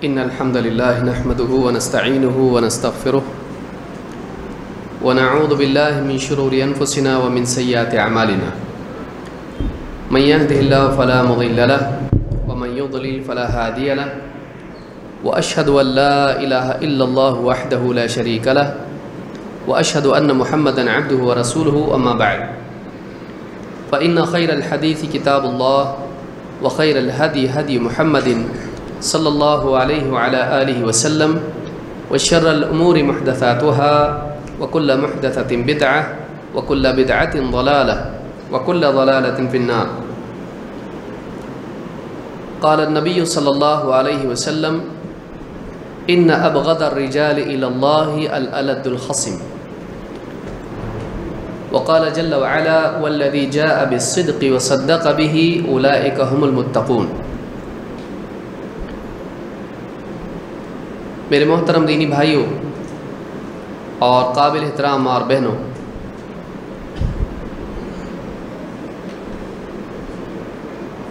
إن الحمد لله نحمده ونستعينه ونستغفره ونعوذ بالله من شرور أنفسنا ومن سيئات أعمالنا من يهده الله فلا مضل له ومن يضلل فلا هادي له وأشهد أن لا إله إلا الله وحده لا شريك له وأشهد أن محمدا عبده ورسوله أما بعد فإن خير الحديث كتاب الله وخير الهدي هدي محمد صلى الله عليه وعلى آله وسلم وشر الأمور محدثاتها وكل محدثة بدعة وكل بدعة ضلالة وكل ضلالة في النار. قال النبي صلى الله عليه وسلم إن أبغض الرجال إلى الله الألد الخصم. وقال جل وعلا والذي جاء بالصدق وصدق به أولئك هم المتقون. میرے محترم دینی بھائیوں اور قابل احترام اور بہنوں،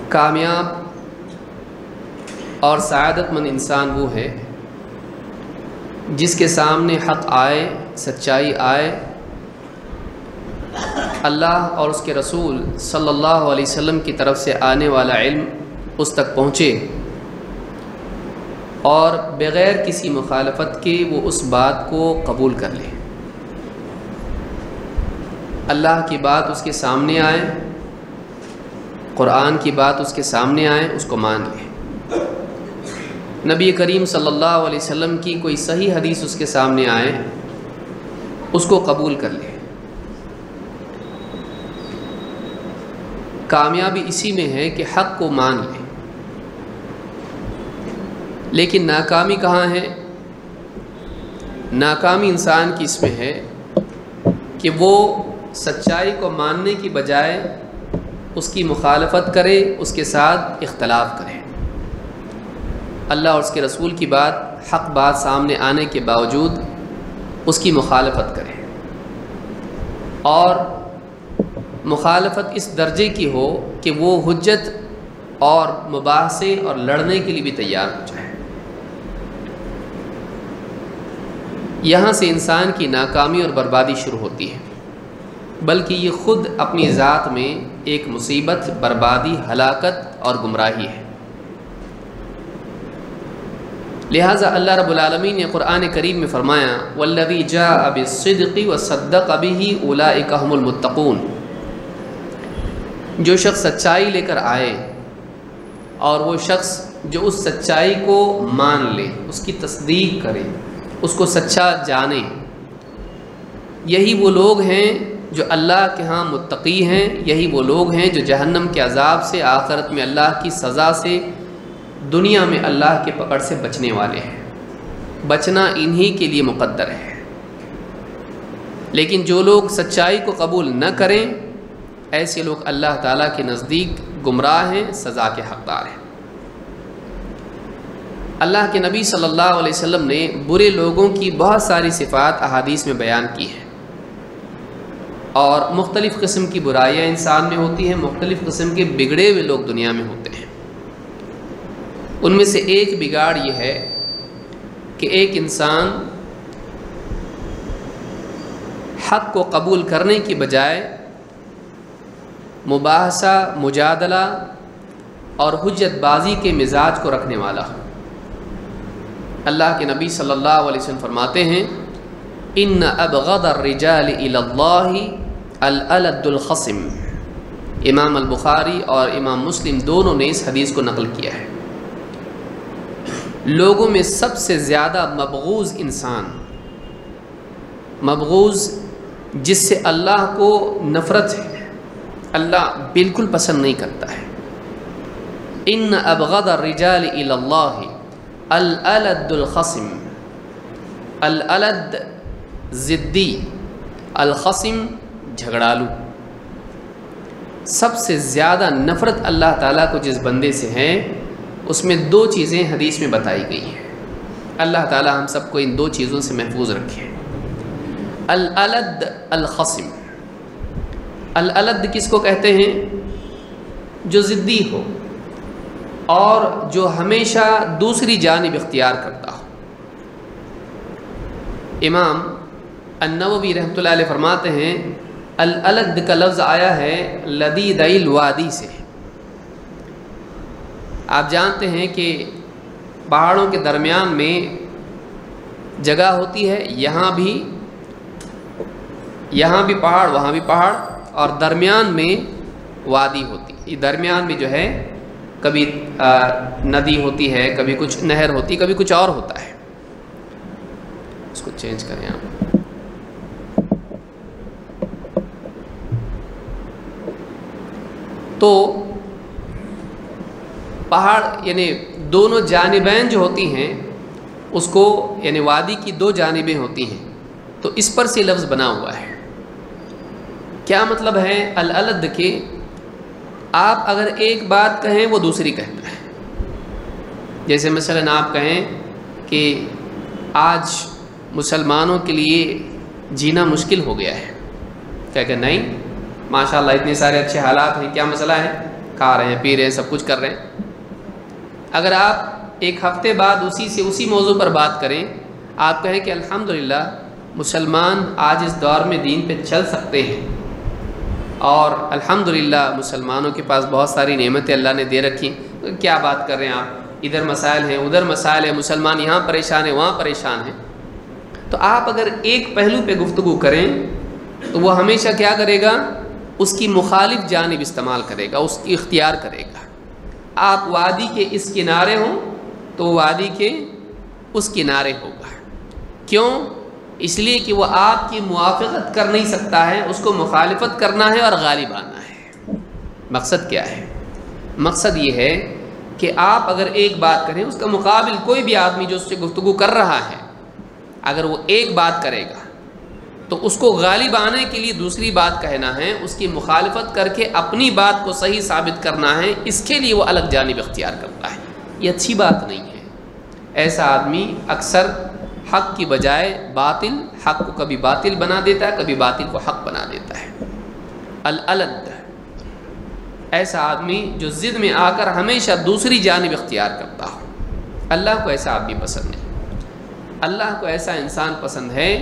کامیاب اور سعادت مند انسان وہ ہے جس کے سامنے حق آئے، سچائی آئے، اللہ اور اس کے رسول صلی اللہ علیہ وسلم کی طرف سے آنے والا علم اس تک پہنچے اور بغیر کسی مخالفت کے وہ اس بات کو قبول کر لے، اللہ کی بات اس کے سامنے آئے، قرآن کی بات اس کے سامنے آئے، اس کو مان لے، نبی کریم صلی اللہ علیہ وسلم کی کوئی صحیح حدیث اس کے سامنے آئے، اس کو قبول کر لے۔ کامیابی اسی میں ہے کہ حق کو مان لے، لیکن ناکامی کہاں ہے؟ ناکامی انسان کی اس میں ہے کہ وہ سچائی کو ماننے کی بجائے اس کی مخالفت کرے، اس کے ساتھ اختلاف کرے، اللہ اور اس کے رسول کی بات، حق بات سامنے آنے کے باوجود اس کی مخالفت کرے، اور مخالفت اس درجے کی ہو کہ وہ حجت اور مباحثے اور لڑنے کے لیے بھی تیار ہو جائے۔ یہاں سے انسان کی ناکامی اور بربادی شروع ہوتی ہے، بلکہ یہ خود اپنی ذات میں ایک مصیبت، بربادی، ہلاکت اور گمراہی ہے۔ لہٰذا اللہ رب العالمین نے قرآن کریم میں فرمایا والذی جاء بالصدق وصدق به اولئک هم المتقون، جو شخص سچائی لے کر آئے اور وہ شخص جو اس سچائی کو مان لے، اس کی تصدیق کرے، اس کو سچا جانے، یہی وہ لوگ ہیں جو اللہ کے ہاں متقی ہیں، یہی وہ لوگ ہیں جو جہنم کے عذاب سے، آخرت میں اللہ کی سزا سے، دنیا میں اللہ کے پکڑ سے بچنے والے ہیں۔ بچنا انہی کے لیے مقدر ہے۔ لیکن جو لوگ سچائی کو قبول نہ کریں، ایسے لوگ اللہ تعالیٰ کے نزدیک گمراہ ہیں، سزا کے حقدار ہیں۔ اللہ کے نبی صلی اللہ علیہ وسلم نے برے لوگوں کی بہت ساری صفات احادیث میں بیان کی ہیں، اور مختلف قسم کی برائیاں انسان میں ہوتی ہیں، مختلف قسم کے بگڑے ہوئے لوگ دنیا میں ہوتے ہیں۔ ان میں سے ایک بگاڑ یہ ہے کہ ایک انسان حق کو قبول کرنے کی بجائے مباحثہ، مجادلہ اور حجت بازی کے مزاج کو رکھنے والا ہو۔ اللہ کے نبی صلی اللہ علیہ وسلم فرماتے ہیں ان ابغض الرجال الی اللہ الالد الخصم۔ امام البخاری اور امام مسلم دونوں نے اس حدیث کو نقل کیا ہے۔ لوگوں میں سب سے زیادہ مبغوض انسان، مبغوض جس سے اللہ کو نفرت ہے، اللہ بالکل پسند نہیں کرتا ہے، ان ابغض الرجال الی اللہ الالد الخصم۔ الالد ضدی، الخصم جھگڑالو۔ سب سے زیادہ نفرت اللہ تعالیٰ کو جس بندے سے ہے، اس میں دو چیزیں حدیث میں بتائی گئی ہیں۔ اللہ تعالیٰ ہم سب کو ان دو چیزوں سے محفوظ رکھے۔ الالد الخصم۔ الالد کس کو کہتے ہیں؟ جو ضدی ہو اور جو ہمیشہ دوسری جانب اختیار کرتا ہو۔ امام النووی رحمۃ اللہ علیہ فرماتے ہیں الالد کا لفظ آیا ہے لدید الوادی سے۔ آپ جانتے ہیں کہ پہاڑوں کے درمیان میں جگہ ہوتی ہے، یہاں بھی پہاڑ وہاں بھی پہاڑ، اور درمیان میں وادی ہوتی ہے۔ یہ درمیان میں جو ہے کبھی ندی ہوتی ہے، کبھی کچھ نہر ہوتی ہے، کبھی کچھ اور ہوتا ہے۔ اس کو چینج کریں آپ۔ تو پہاڑ یعنی دونوں جانبین جو ہوتی ہیں اس کو یعنی وادی کی دو جانبیں ہوتی ہیں، تو اس پر سے لفظ بنا ہوا ہے۔ کیا مطلب ہے الالد کے؟ آپ اگر ایک بات کہیں وہ دوسری کہتا ہے۔ جیسے مثلاً آپ کہیں کہ آج مسلمانوں کے لیے جینا مشکل ہو گیا ہے، کہ نہیں ماشاءاللہ اتنے سارے اچھے حالات ہیں، کیا مسئلہ ہے؟ کھا رہے ہیں، پی رہے ہیں، سب کچھ کر رہے ہیں۔ اگر آپ ایک ہفتے بعد اسی موضوع پر بات کریں، آپ کہیں کہ الحمدللہ مسلمان آج اس دور میں دین پہ چل سکتے ہیں، اور الحمدللہ مسلمانوں کے پاس بہت ساری نعمتیں اللہ نے دے رکھی، کیا بات کر رہے ہیں آپ؟ ادھر مسائل ہیں، ادھر مسائل ہیں، مسلمان یہاں پریشان ہیں، وہاں پریشان ہیں۔ تو آپ اگر ایک پہلو پہ گفتگو کریں تو وہ ہمیشہ کیا کرے گا؟ اس کی مخالف جانب استعمال کرے گا، اس کی اختیار کرے گا۔ آپ وادی کے اس کنارے ہوں تو وادی کے اس کنارے ہوگا۔ کیوں؟ اس لیے کہ وہ آپ کی موافقت کر نہیں سکتا ہے، اس کو مخالفت کرنا ہے اور غالب آنا ہے۔ مقصد کیا ہے؟ مقصد یہ ہے کہ آپ اگر ایک بات کریں، اس کا مقابل کوئی بھی آدمی جو اس سے گفتگو کر رہا ہے، اگر وہ ایک بات کرے گا تو اس کو غالب آنے کے لیے دوسری بات کہنا ہے، اس کی مخالفت کر کے اپنی بات کو صحیح ثابت کرنا ہے، اس کے لیے وہ الگ جانب اختیار کرتا ہے۔ یہ اچھی بات نہیں ہے۔ ایسا آدمی اکثر حق کی بجائے باطل، حق کو کبھی باطل بنا دیتا ہے، کبھی باطل کو حق بنا دیتا ہے۔ الالد، ایسا آدمی جو ضد میں آ کر ہمیشہ دوسری جانب اختیار کرتا ہو۔ اللہ کو ایسا آدمی پسند نہیں۔ اللہ کو ایسا انسان پسند ہے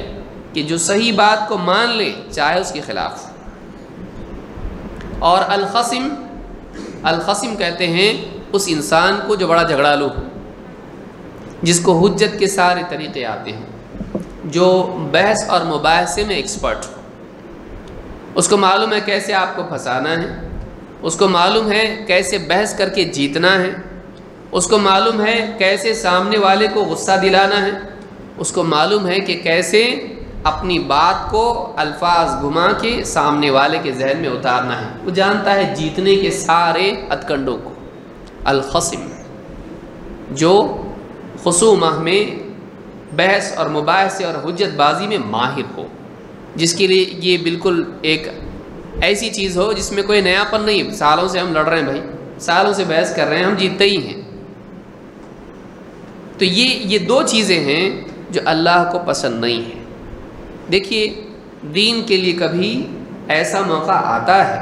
کہ جو صحیح بات کو مان لے چاہے اس کے خلاف۔ اور الخصم کہتے ہیں اس انسان کو جو بڑا جھگڑالو ہو، جس کو حجت کے سارے طریقے آتے ہیں، جو بحث اور مباحثے میں ایکسپرٹ ہو۔ اس کو معلوم ہے کیسے آپ کو پھنسانا ہے، اس کو معلوم ہے کیسے بحث کر کے جیتنا ہے، اس کو معلوم ہے کیسے سامنے والے کو غصہ دلانا ہے، اس کو معلوم ہے کہ کیسے اپنی بات کو الفاظ گھما کے سامنے والے کے ذہن میں اتارنا ہے۔ وہ جانتا ہے جیتنے کے سارے ہتھکنڈوں کو۔ الخصم، جو خصومہ میں بحث اور مباحثے اور حجت بازی میں ماہر ہو، جس کے لیے یہ بالکل ایک ایسی چیز ہو جس میں کوئی نیا پن نہیں۔ سالوں سے ہم لڑ رہے ہیں بھائی، سالوں سے بحث کر رہے ہیں، ہم جیتتے ہی ہیں۔ تو یہ دو چیزیں ہیں جو اللہ کو پسند نہیں ہیں۔ دیکھیے، دین کے لیے کبھی ایسا موقع آتا ہے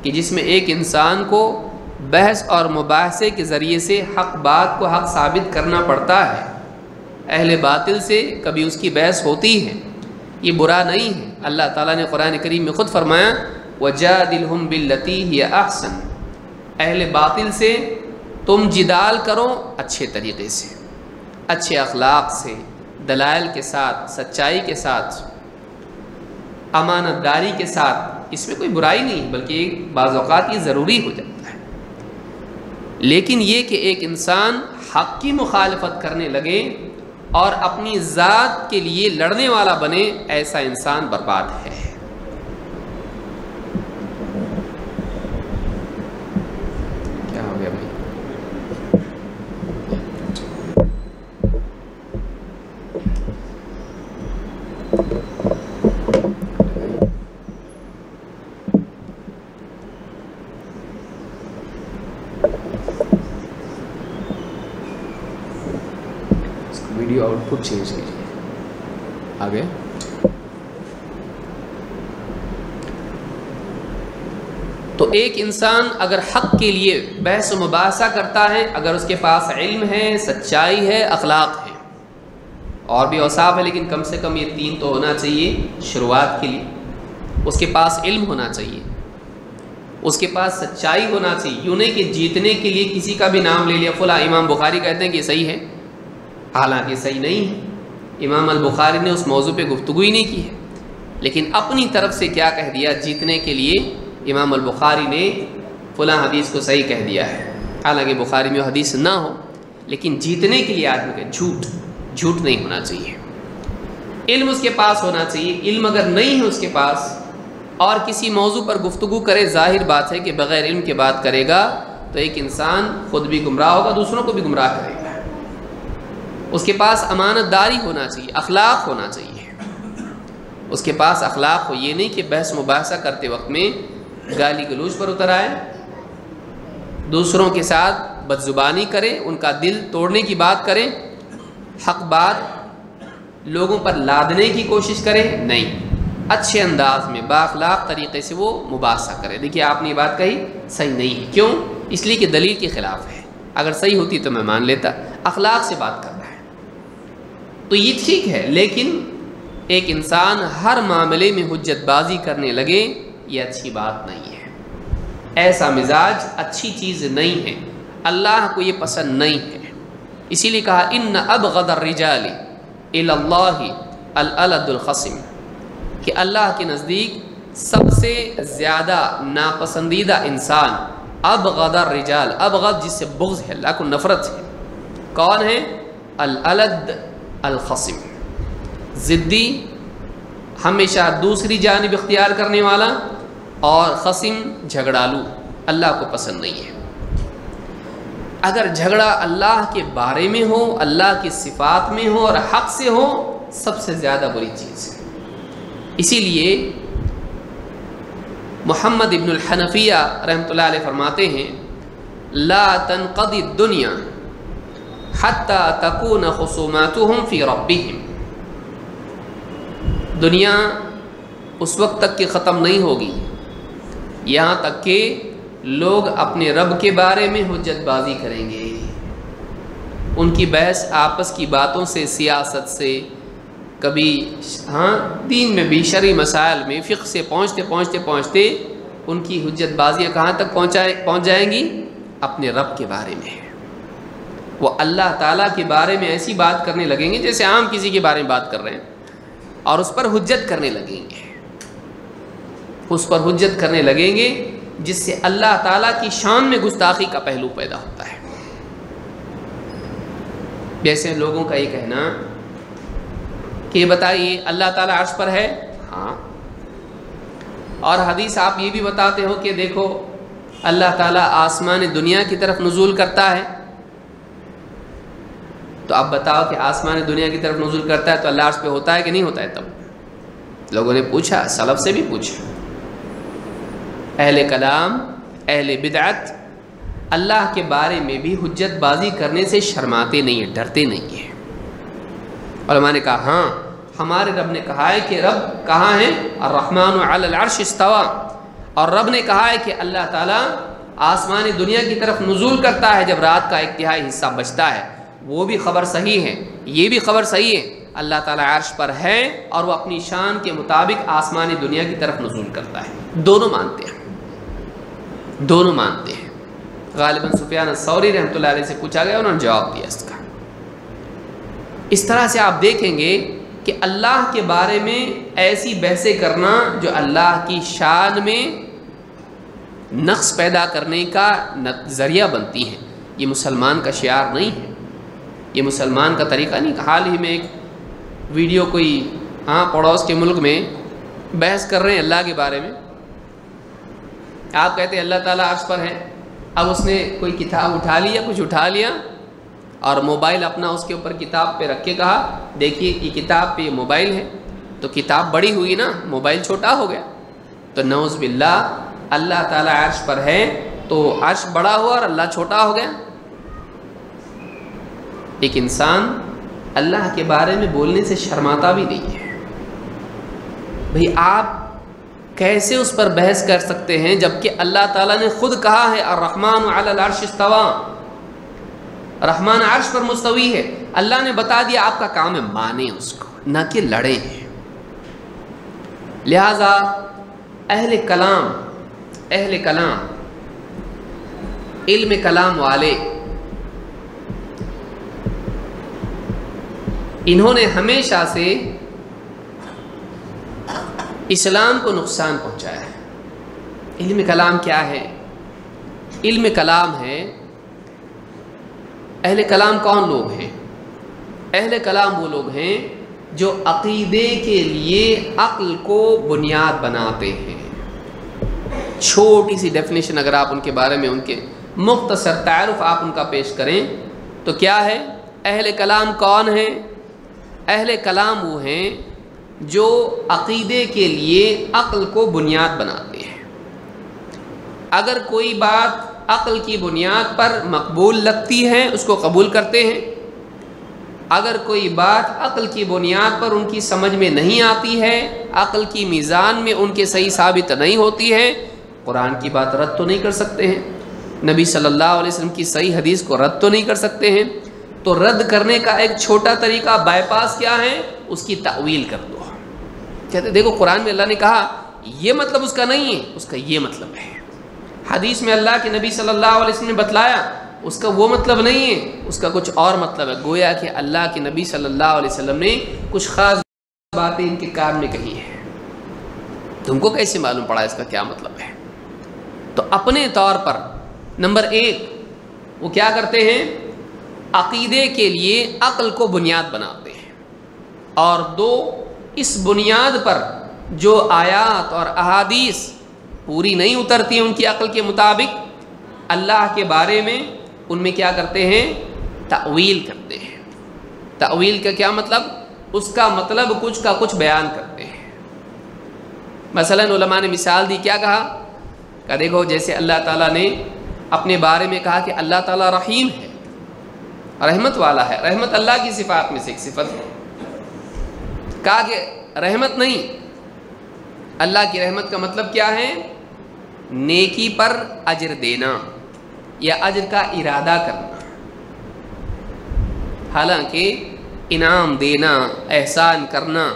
کہ جس میں ایک انسان کو بحث اور مباحثے کے ذریعے سے حق بات کو حق ثابت کرنا پڑتا ہے۔ اہل باطل سے کبھی اس کی بحث ہوتی ہے، یہ برا نہیں ہے۔ اللہ تعالیٰ نے قرآن کریم میں خود فرمایا وَجَادِلْهُمْ بِالَّتِي هِيَ أَحْسَنُ، اہل باطل سے تم جدال کرو اچھے طریقے سے، اچھے اخلاق سے، دلائل کے ساتھ، سچائی کے ساتھ، امانت داری کے ساتھ۔ اس میں کوئی برائی نہیں، بلکہ بعض اوقات یہ ضروری ہو جاتا ہے۔ لیکن یہ کہ ایک انسان حق کی مخالفت کرنے لگے اور اپنی ذات کے لیے لڑنے والا بنے، ایسا انسان برباد ہے۔ کیا ہو گیا بھائی؟ ویڈیو آؤٹ پٹ چینج کیجیے آگے۔ تو تو ایک انسان اگر حق کے لیے بحث و مباحثہ کرتا ہے، اگر اس کے پاس علم ہے، سچائی ہے، اخلاق ہے، اور بھی اوصاف ہے، لیکن کم سے کم یہ 3 تو ہونا چاہیے شروعات کے لیے. اس کے پاس علم ہونا چاہیے، اس کے پاس سچائی ہونا چاہیے. یوں نہیں کہ جیتنے کے لیے کسی کا بھی نام لے لیا، فلاں امام بخاری کہتے ہیں کہ یہ صحیح ہے، حالانکہ صحیح نہیں ہے. امام البخاری نے اس موضوع پہ گفتگو ہی نہیں کی ہے، لیکن اپنی طرف سے کیا کہہ دیا، جیتنے کے لیے امام البخاری نے فلاں حدیث کو صحیح کہہ دیا ہے، حالانکہ بخاری میں وہ حدیث نہ ہو، لیکن جیتنے کے لیے آدمی کا جھوٹ نہیں ہونا چاہیے. علم اس کے پاس ہونا چاہیے. علم اگر نہیں ہے اس کے پاس اور کسی موضوع پر گفتگو کرے، ظاہر بات ہے کہ بغیر علم کے بات کرے گا تو ایک انسان خود بھی گمراہ ہوگا، دوسروں کو بھی گمراہ کرے گا. اس کے پاس امانت داری ہونا چاہیے، اخلاق ہونا چاہیے. اس کے پاس اخلاق ہو، یہ نہیں کہ بحث مباحثہ کرتے وقت میں گالی گلوچ پر اتر آئے، دوسروں کے ساتھ بدزبانی کرے، ان کا دل توڑنے کی بات کرے، حق بات لوگوں پر لادنے کی کوشش کرے. نہیں، اچھے انداز میں بااخلاق طریقے سے وہ مباحثہ کرے. دیکھیے آپ نے یہ بات کہی صحیح نہیں ہے، کیوں؟ اس لیے کہ دلیل کے خلاف ہے. اگر صحیح ہوتی تو میں مان لیتا. اخلاق سے بات کر رہا ہے تو یہ ٹھیک ہے، لیکن ایک انسان ہر معاملے میں حجت بازی کرنے لگے، یہ اچھی بات نہیں ہے. ایسا مزاج اچھی چیز نہیں ہے، اللہ کو یہ پسند نہیں ہے. اسی لیے کہا ان ابغض الرجال الی اللہ الالد الخصم، کہ اللہ کے نزدیک سب سے زیادہ ناپسندیدہ انسان ابغض الرجال، ابغض جس سے بغض ہے، اللہ کو نفرت ہے، کون ہے؟ الالد الخصم، ضدی، ہمیشہ دوسری جانب اختیار کرنے والا، اور خصم جھگڑالو، اللہ کو پسند نہیں ہے. اگر جھگڑا اللہ کے بارے میں ہو، اللہ کی صفات میں ہو اور حق سے ہو، سب سے زیادہ بری چیز ہے. اسی لیے محمد ابن الحنفیہ رحمۃ اللہ علیہ فرماتے ہیں لا تنقضی الدنیا حتی تکون خصوماتهم فی ربہم، دنیا اس وقت تک کہ ختم نہیں ہوگی یہاں تک کہ لوگ اپنے رب کے بارے میں حجت بازی کریں گے. ان کی بحث آپس کی باتوں سے، سیاست سے، کبھی دین میں بھی، شرعی مسائل میں، فقہ سے پہنچتے ان کی حجت بازیاں کہاں تک پہنچ جائیں گی؟ اپنے رب کے بارے میں. وہ اللہ تعالیٰ کے بارے میں ایسی بات کرنے لگیں گے جیسے عام کسی کے بارے میں بات کر رہے ہیں، اور اس پر حجت کرنے لگیں گے، اس پر حجت کرنے لگیں گے، جس سے اللہ تعالیٰ کی شان میں گستاخی کا پہلو پیدا ہوتا ہے. جیسے لوگوں کا یہ کہنا کہ یہ بتائیے اللہ تعالیٰ عرش پر ہے، ہاں، اور حدیث آپ یہ بھی بتاتے ہو کہ دیکھو اللہ تعالیٰ آسمان دنیا کی طرف نزول کرتا ہے، تو اب بتاؤ کہ آسمان دنیا کی طرف نزول کرتا ہے تو اللہ عرش پہ ہوتا ہے کہ نہیں ہوتا ہے؟ تب لوگوں نے پوچھا، سلف سے بھی پوچھا، اہل کلام، اہل بدعت اللہ کے بارے میں بھی حجت بازی کرنے سے شرماتے نہیں ہیں، ڈرتے نہیں ہیں. علماء نے کہا ہاں، ہمارے رب نے کہا ہے کہ رب کہاں ہے؟ الرحمن علی العرش استوى، اور رب نے کہا ہے کہ اللہ تعالیٰ آسمان دنیا کی طرف نزول کرتا ہے جب رات کا 1/3 حصہ بچتا ہے. وہ بھی خبر صحیح ہے، یہ بھی خبر صحیح ہے، اللہ تعالیٰ عرش پر ہے اور وہ اپنی شان کے مطابق آسمان دنیا کی طرف نزول کرتا ہے. دونوں مانتے ہیں، دونوں مانتے ہیں. غالباً سفیان الثوری رحمۃ اللہ علیہ سے پوچھا گیا، انہوں نے جواب دیا اس کا. اس طرح سے آپ دیکھیں گے کہ اللہ کے بارے میں ایسی بحثیں کرنا جو اللہ کی شان میں نقص پیدا کرنے کا ذریعہ بنتی ہیں، یہ مسلمان کا شعار نہیں ہے، یہ مسلمان کا طریقہ نہیں. حال ہی میں ایک ویڈیو کوئی پڑوس کے ملک میں بحث کر رہے ہیں اللہ کے بارے میں. آپ کہتے ہیں اللہ تعالیٰ عرش پر ہے، اب اس نے کوئی کتاب اٹھا لیا، کچھ اٹھا لیا، اور موبائل اپنا اس کے اوپر کتاب پہ رکھ کے کہا دیکھیے یہ کتاب پہ یہ موبائل ہے، تو کتاب بڑی ہوئی نا، موبائل چھوٹا ہو گیا. تو نعوذ باللہ، اللہ تعالیٰ عرش پر ہے تو عرش بڑا ہوا اور اللہ چھوٹا ہو گیا. ایک انسان اللہ کے بارے میں بولنے سے شرماتا بھی نہیں ہے. بھئی آپ کیسے اس پر بحث کر سکتے ہیں جبکہ اللہ تعالیٰ نے خود کہا ہے الرحمن علی العرش استویٰ، رحمان عرش پر مستوی ہے۔ اللہ نے بتا دیا آپ کا کام ہے مانیں اس کو، نہ کہ لڑیں۔ لہذا اہل کلام علم کلام والے انہوں نے ہمیشہ سے اسلام کو نقصان پہنچایا ہے۔ علم کلام کیا ہے؟ علم کلام ہے، اہل کلام کون لوگ ہیں؟ اہل کلام وہ لوگ ہیں جو عقیدے کے لیے عقل کو بنیاد بناتے ہیں۔ چھوٹی سی ڈیفینیشن اگر آپ ان کے بارے میں، ان کے مختصر تعارف آپ ان کا پیش کریں تو کیا ہے؟ اہل کلام کون ہیں؟ اہل کلام وہ ہیں جو عقیدے کے لیے عقل کو بنیاد بناتے ہیں۔ اگر کوئی بات عقل کی بنیاد پر مقبول لگتی ہے اس کو قبول کرتے ہیں، اگر کوئی بات عقل کی بنیاد پر ان کی سمجھ میں نہیں آتی ہے، عقل کی میزان میں ان کے صحیح ثابت نہیں ہوتی ہے، قرآن کی بات رد تو نہیں کر سکتے ہیں، نبی صلی اللہ علیہ وسلم کی صحیح حدیث کو رد تو نہیں کر سکتے ہیں، تو رد کرنے کا ایک چھوٹا طریقہ بائی پاس کیا ہے؟ اس کی تأویل کر دو۔ کہتے دیکھو قرآن میں اللہ نے کہا یہ مطلب اس کا نہیں ہے، اس کا یہ مطلب ہے۔ حدیث میں اللہ کے نبی صلی اللہ علیہ وسلم نے بتلایا اس کا وہ مطلب نہیں ہے، اس کا کچھ اور مطلب ہے۔ گویا کہ اللہ کے نبی صلی اللہ علیہ وسلم نے کچھ خاص باتیں ان کے کام میں کہی ہیں، تم کو کیسے معلوم پڑا اس کا کیا مطلب ہے؟ تو اپنے طور پر نمبر ایک وہ کیا کرتے ہیں؟ عقیدے کے لیے عقل کو بنیاد بناتے ہیں، اور دو اس بنیاد پر جو آیات اور احادیث پوری نہیں اترتی ہیں ان کی عقل کے مطابق، اللہ کے بارے میں ان میں کیا کرتے ہیں؟ تأویل کرتے ہیں۔ تأویل کا کیا مطلب؟ اس کا مطلب کچھ کا کچھ بیان کرتے ہیں۔ مثلا علماء نے مثال دی، کیا کہا کہ دیکھو جیسے اللہ تعالیٰ نے اپنے بارے میں کہا کہ اللہ تعالیٰ رحیم ہے، رحمت والا ہے، رحمت اللہ کی صفات میں سے ایک صفت ہے۔ کہا کہ رحمت نہیں، اللہ کی رحمت کا مطلب کیا ہے؟ نیکی پر اجر دینا یا اجر کا ارادہ کرنا، حالانکہ انعام دینا، احسان کرنا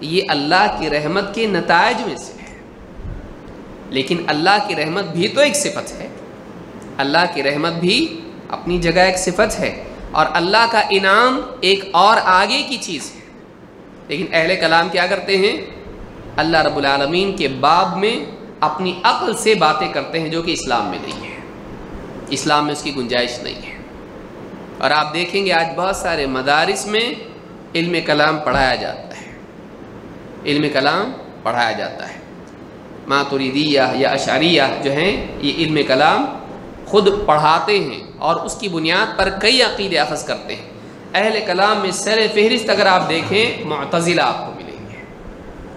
یہ اللہ کی رحمت کے نتائج میں سے ہے، لیکن اللہ کی رحمت بھی تو ایک صفت ہے، اللہ کی رحمت بھی اپنی جگہ ایک صفت ہے، اور اللہ کا انعام ایک اور آگے کی چیز ہے۔ لیکن اہل کلام کیا کرتے ہیں؟ اللہ رب العالمین کے باب میں اپنی عقل سے باتیں کرتے ہیں جو کہ اسلام میں نہیں ہے، اسلام میں اس کی گنجائش نہیں ہے۔ اور آپ دیکھیں گے آج بہت سارے مدارس میں علم کلام پڑھایا جاتا ہے، علم کلام پڑھایا جاتا ہے۔ ماتریدیہ یا اشعریہ جو ہیں یہ علم کلام خود پڑھاتے ہیں اور اس کی بنیاد پر کئی عقیدے اخذ کرتے ہیں۔ اہل کلام میں سر فہرست اگر آپ دیکھیں معتزلہ آپ کو ملیں گے۔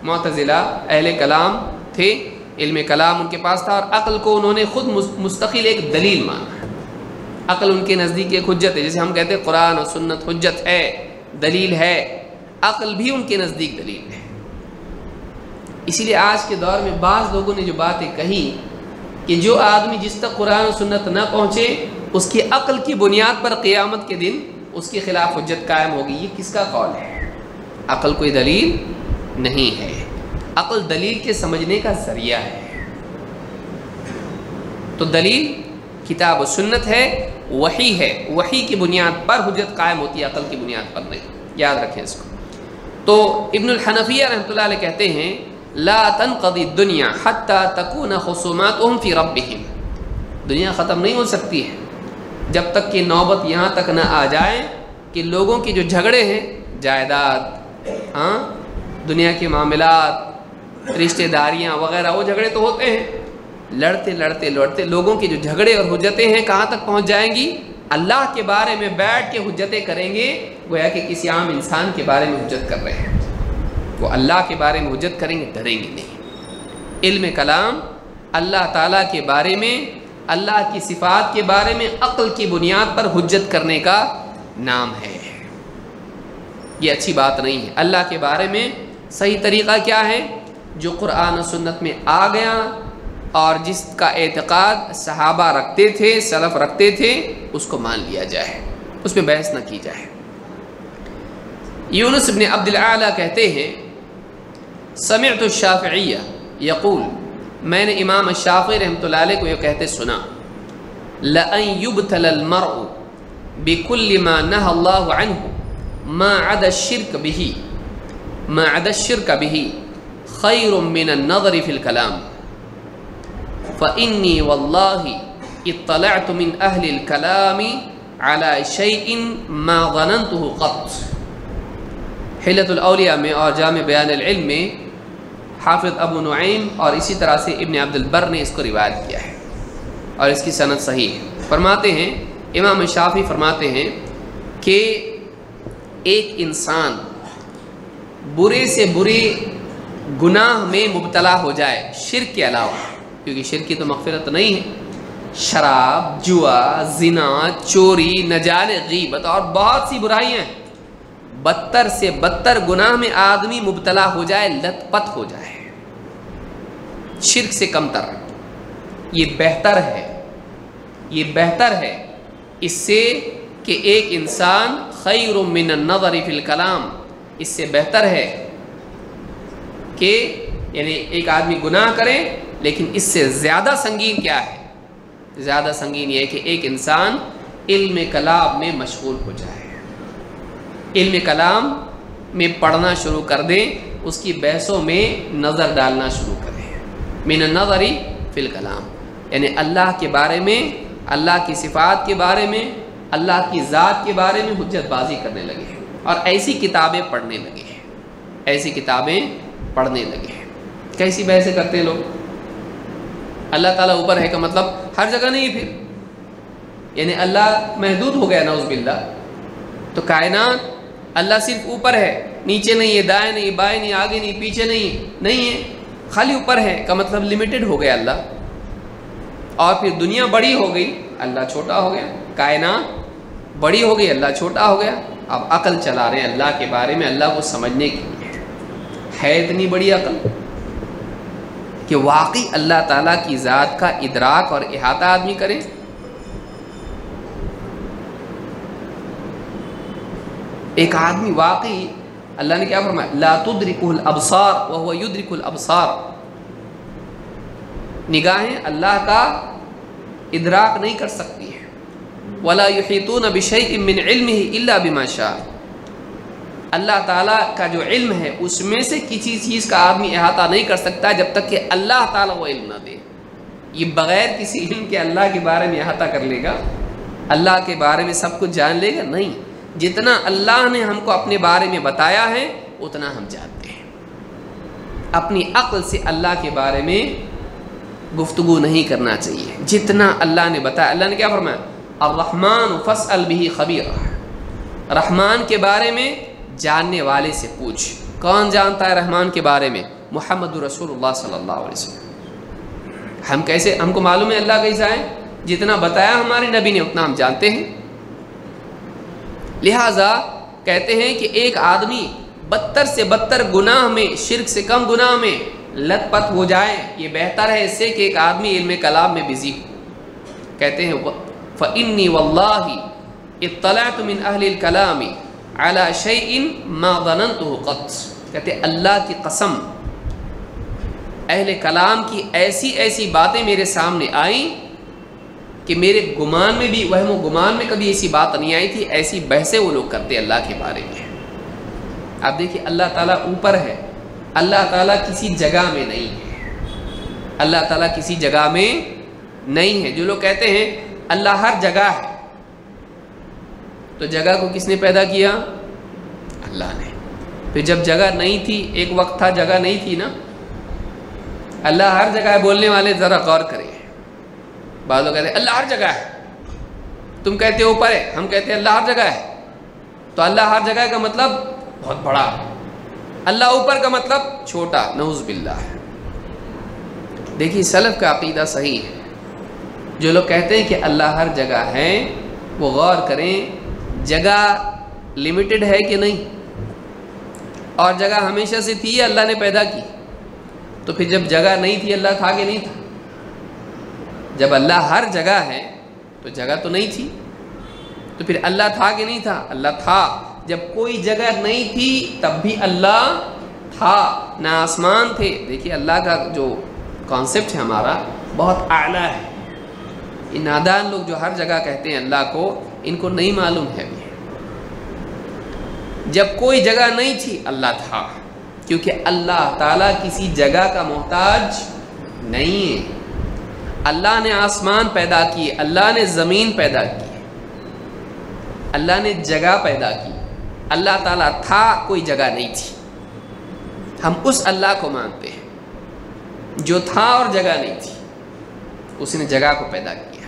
معتزلہ اہل کلام تھے، علم کلام ان کے پاس تھا، اور عقل کو انہوں نے خود مستقل ایک دلیل مانا ہے۔ عقل ان کے نزدیک ایک حجت ہے، جیسے ہم کہتے ہیں قرآن اور سنت حجت ہے، دلیل ہے، عقل بھی ان کے نزدیک دلیل ہے۔ اسی لیے آج کے دور میں بعض لوگوں نے جو باتیں کہی کہ جو آدمی جس تک قرآن و سنت نہ پہنچے اس کی عقل کی بنیاد پر قیامت کے دن اس کے خلاف حجت قائم ہوگی، یہ کس کا قول ہے؟ عقل کوئی دلیل نہیں ہے، عقل دلیل کے سمجھنے کا ذریعہ ہے۔ تو دلیل کتاب و سنت ہے، وحی ہے، وحی کی بنیاد پر حجت قائم ہوتی ہے، عقل کی بنیاد پر نہیں، یاد رکھیں اس کو۔ تو ابن الحنفیہ رحمۃ اللہ علیہ کہتے ہیں لا تنقضی الدنیا حتی تکون خصوماتهم فی ربہم، دنیا ختم نہیں ہو سکتی ہے جب تک کہ نوبت یہاں تک نہ آ جائے کہ لوگوں کے جو جھگڑے ہیں، جائیداد، دنیا کے معاملات، رشتہ داریاں وغیرہ، وہ جھگڑے تو ہوتے ہیں، لڑتے لڑتے لڑتے لوگوں کے جو جھگڑے اور حجتیں ہیں کہاں تک پہنچ جائیں گی؟ اللہ کے بارے میں بیٹھ کے حجتیں کریں گے، گویا کہ کسی عام انسان کے بارے میں حجت کر رہے ہیں۔ وہ اللہ کے بارے میں حجت کریں گے، ڈریں گے نہیں۔ علم کلام اللہ تعالیٰ کے بارے میں، اللہ کی صفات کے بارے میں عقل کی بنیاد پر حجت کرنے کا نام ہے۔ یہ اچھی بات نہیں ہے۔ اللہ کے بارے میں صحیح طریقہ کیا ہے؟ جو قرآن و سنت میں آ گیا اور جس کا اعتقاد صحابہ رکھتے تھے، سلف رکھتے تھے، اس کو مان لیا جائے، اس پہ بحث نہ کی جائے۔ یونس بن عبد الاعلی کہتے ہیں سمعت الشافعیہ یقول، میں نے امام الشافعی رحمۃ اللہ علیہ کو یہ کہتے سنا، لَأَن يُبْتَلَ الْمَرْءُ بِكُلِّ مَا نَهَى اللَّهُ عَنْهُ مَا عَدَى الشِّرْكَ بِهِ خَيْرٌ مِّنَ النَّظَرِ فِي الْكَلَامِ فَإِنِّي وَاللَّهِ اطَّلَعْتُ مِنْ أَهْلِ الْكَلَامِ عَلَى شَيْءٍ مَا ظَنَنْتُهُ قَطْ۔ حلۃ الاولیاء میں اور جامع بیان العلم میں حافظ ابو نعیم اور اسی طرح سے ابن عبد البر نے اس کو روایت کیا ہے اور اس کی سند صحیح ہے۔ فرماتے ہیں امام شافعی فرماتے ہیں کہ ایک انسان برے سے برے گناہ میں مبتلا ہو جائے شرک کے علاوہ، کیونکہ شرک کی تو مغفرت نہیں ہے، شراب، جوا، زنا، چوری، نہ جانے غیبت اور بہت سی برائیاں ہیں، بدتر سے بدتر گناہ میں آدمی مبتلا ہو جائے، لت پت ہو جائے شرک سے کم تر، یہ بہتر ہے اس سے کہ ایک انسان خیر من النظر فی الکلام، اس سے بہتر ہے کہ یعنی ایک آدمی گناہ کرے، لیکن اس سے زیادہ سنگین کیا ہے؟ زیادہ سنگین یہ ہے کہ ایک انسان علم کلام میں مشغول ہو جائے، علم کلام میں پڑھنا شروع کر دیں، اس کی بحثوں میں نظر ڈالنا شروع کریں، من النظر فی الکلام، یعنی اللہ کے بارے میں، اللہ کی صفات کے بارے میں، اللہ کی ذات کے بارے میں حجت بازی کرنے لگے ہیں اور ایسی کتابیں پڑھنے لگے ہیں، کیسی بحثیں کرتے ہیں لوگ؟ اللہ تعالیٰ اوپر ہے کا مطلب ہر جگہ نہیں، پھر یعنی اللہ محدود ہو گیا نعوذ باللہ، تو کائنات اللہ صرف اوپر ہے، نیچے نہیں ہے، دائیں نہیں، بائیں نہیں، آگے نہیں، پیچھے نہیں ہے، خالی اوپر ہے کا مطلب لمیٹڈ ہو گیا اللہ، اور پھر دنیا بڑی ہو گئی، اللہ چھوٹا ہو گیا، کائنات بڑی ہو گئی، اللہ چھوٹا ہو گیا۔ اب عقل چلا رہے ہیں اللہ کے بارے میں، اللہ کو سمجھنے کے لیے، ہے اتنی بڑی عقل کہ واقعی اللہ تعالیٰ کی ذات کا ادراک اور احاطہ آدمی کرے۔ ایک آدمی واقعی، اللہ نے کیا فرمایا؟ لا تدرکہ الابصار وہو یدرک الابصار، نگاہیں اللہ کا ادراک نہیں کر سکتی ہیں، ولا یحیطون بشیء من علمہ الا بما شاء، اللہ تعالیٰ کا جو علم ہے اس میں سے کسی چیز کا آدمی احاطہ نہیں کر سکتا جب تک کہ اللہ تعالیٰ وہ علم نہ دے۔ یہ بغیر کسی علم کے اللہ کے بارے میں احاطہ کر لے گا، اللہ کے بارے میں سب کچھ جان لے گا؟ نہیں، جتنا اللہ نے ہم کو اپنے بارے میں بتایا ہے اتنا ہم جانتے ہیں۔ اپنی عقل سے اللہ کے بارے میں گفتگو نہیں کرنا چاہیے، جتنا اللہ نے بتایا۔ اللہ نے کیا فرمایا؟ الرحمن فاسأل به خبیرا، رحمان کے بارے میں جاننے والے سے پوچھ۔ کون جانتا ہے رحمان کے بارے میں؟ محمد رسول اللہ صلی اللہ علیہ وسلم۔ ہم کو معلوم ہے اللہ کیسا ہے؟ جتنا بتایا ہمارے نبی نے اتنا ہم جانتے ہیں۔ لہٰذا کہتے ہیں کہ ایک آدمی بدتر سے بدتر گناہ میں، شرک سے کم گناہ میں لت پت ہو جائے، یہ بہتر ہے اس سے کہ ایک آدمی علم کلام میں بزی ہو۔ کہتے ہیں فَإِنِّي وَاللَّهِ اطَّلَعْتُ مِنْ أَهْلِ الْكَلَامِ عَلَى شَيْءٍ مَا ظَنَنْتُهُ قَطْ، کہتے ہیں اللہ کی قسم، اہل کلام کی ایسی باتیں میرے سامنے آئیں کہ میرے گمان میں بھی، وہم و گمان میں کبھی ایسی بات نہیں آئی تھی، ایسی بحثیں وہ لوگ کرتے اللہ کے بارے میں۔ آپ دیکھیے اللہ تعالیٰ اوپر ہے، اللہ تعالیٰ کسی جگہ میں نہیں ہے، اللہ تعالیٰ کسی جگہ میں نہیں ہے۔ جو لوگ کہتے ہیں اللہ ہر جگہ ہے، تو جگہ کو کس نے پیدا کیا؟ اللہ نے۔ پھر جب جگہ نہیں تھی، ایک وقت تھا جگہ نہیں تھی نا، اللہ ہر جگہ ہے بولنے والے ذرا غور کریں۔ بعض لوگ کہتے ہیں اللہ ہر جگہ ہے، تم کہتے ہو اوپر ہے، ہم کہتے ہیں اللہ ہر جگہ ہے، تو اللہ ہر جگہ کا مطلب بہت بڑا، اللہ اوپر کا مطلب چھوٹا، نعوذ باللہ۔ دیکھیے سلف کا عقیدہ صحیح ہے، جو لوگ کہتے ہیں کہ اللہ ہر جگہ ہے وہ غور کریں جگہ لمیٹڈ ہے کہ نہیں، اور جگہ ہمیشہ سے تھی اللہ نے پیدا کی، تو پھر جب جگہ نہیں تھی اللہ تھا کہ نہیں تھا؟ جب اللہ ہر جگہ ہے تو جگہ تو نہیں تھی، تو پھر اللہ تھا کہ نہیں تھا؟ اللہ تھا۔ جب کوئی جگہ نہیں تھی تب بھی اللہ تھا، نہ آسمان تھے۔ دیکھیے اللہ کا جو کانسیپٹ ہے ہمارا بہت اعلیٰ ہے۔ یہ نادان لوگ جو ہر جگہ کہتے ہیں اللہ کو، ان کو نہیں معلوم ہے ابھی۔ جب کوئی جگہ نہیں تھی اللہ تھا، کیونکہ اللہ تعالیٰ کسی جگہ کا محتاج نہیں ہے۔ اللہ نے آسمان پیدا کیے، اللہ نے زمین پیدا کی، اللہ نے جگہ پیدا کی۔ اللہ تعالیٰ تھا، کوئی جگہ نہیں تھی۔ ہم اس اللہ کو مانتے ہیں جو تھا اور جگہ نہیں تھی۔ اس نے جگہ کو پیدا کیا،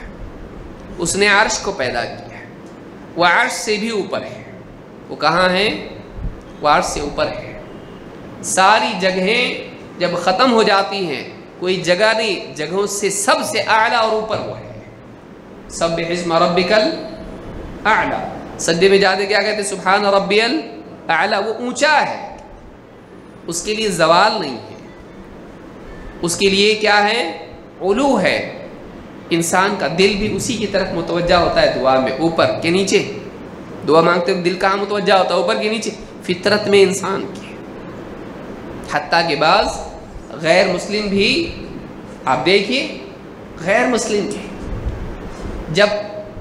اس نے عرش کو پیدا کیا۔ وہ عرش سے بھی اوپر ہے۔ وہ کہاں ہے؟ وہ عرش سے اوپر ہے۔ ساری جگہیں جب ختم ہو جاتی ہیں، کوئی جگہ نہیں، جگہوں سے سب سے اعلیٰ اور اوپر وہ ہے۔ سبح اسم ربک الاعلیٰ۔ سجدے میں جاتے کیا کہتے ہیں؟ سبحان ربی الاعلیٰ۔ وہ اونچا ہے، اس کے لیے زوال نہیں ہے، اس کے لیے کیا ہے؟ علو ہے۔ انسان کا دل بھی اسی کی طرف متوجہ ہوتا ہے دعا میں، اوپر کے نیچے۔ دعا مانگتے ہوئے دل کہاں متوجہ ہوتا ہے؟ اوپر کے نیچے، فطرت میں انسان کی۔ حتیٰ کہ بعض غیر مسلم بھی، آپ دیکھیے غیر مسلم کے جب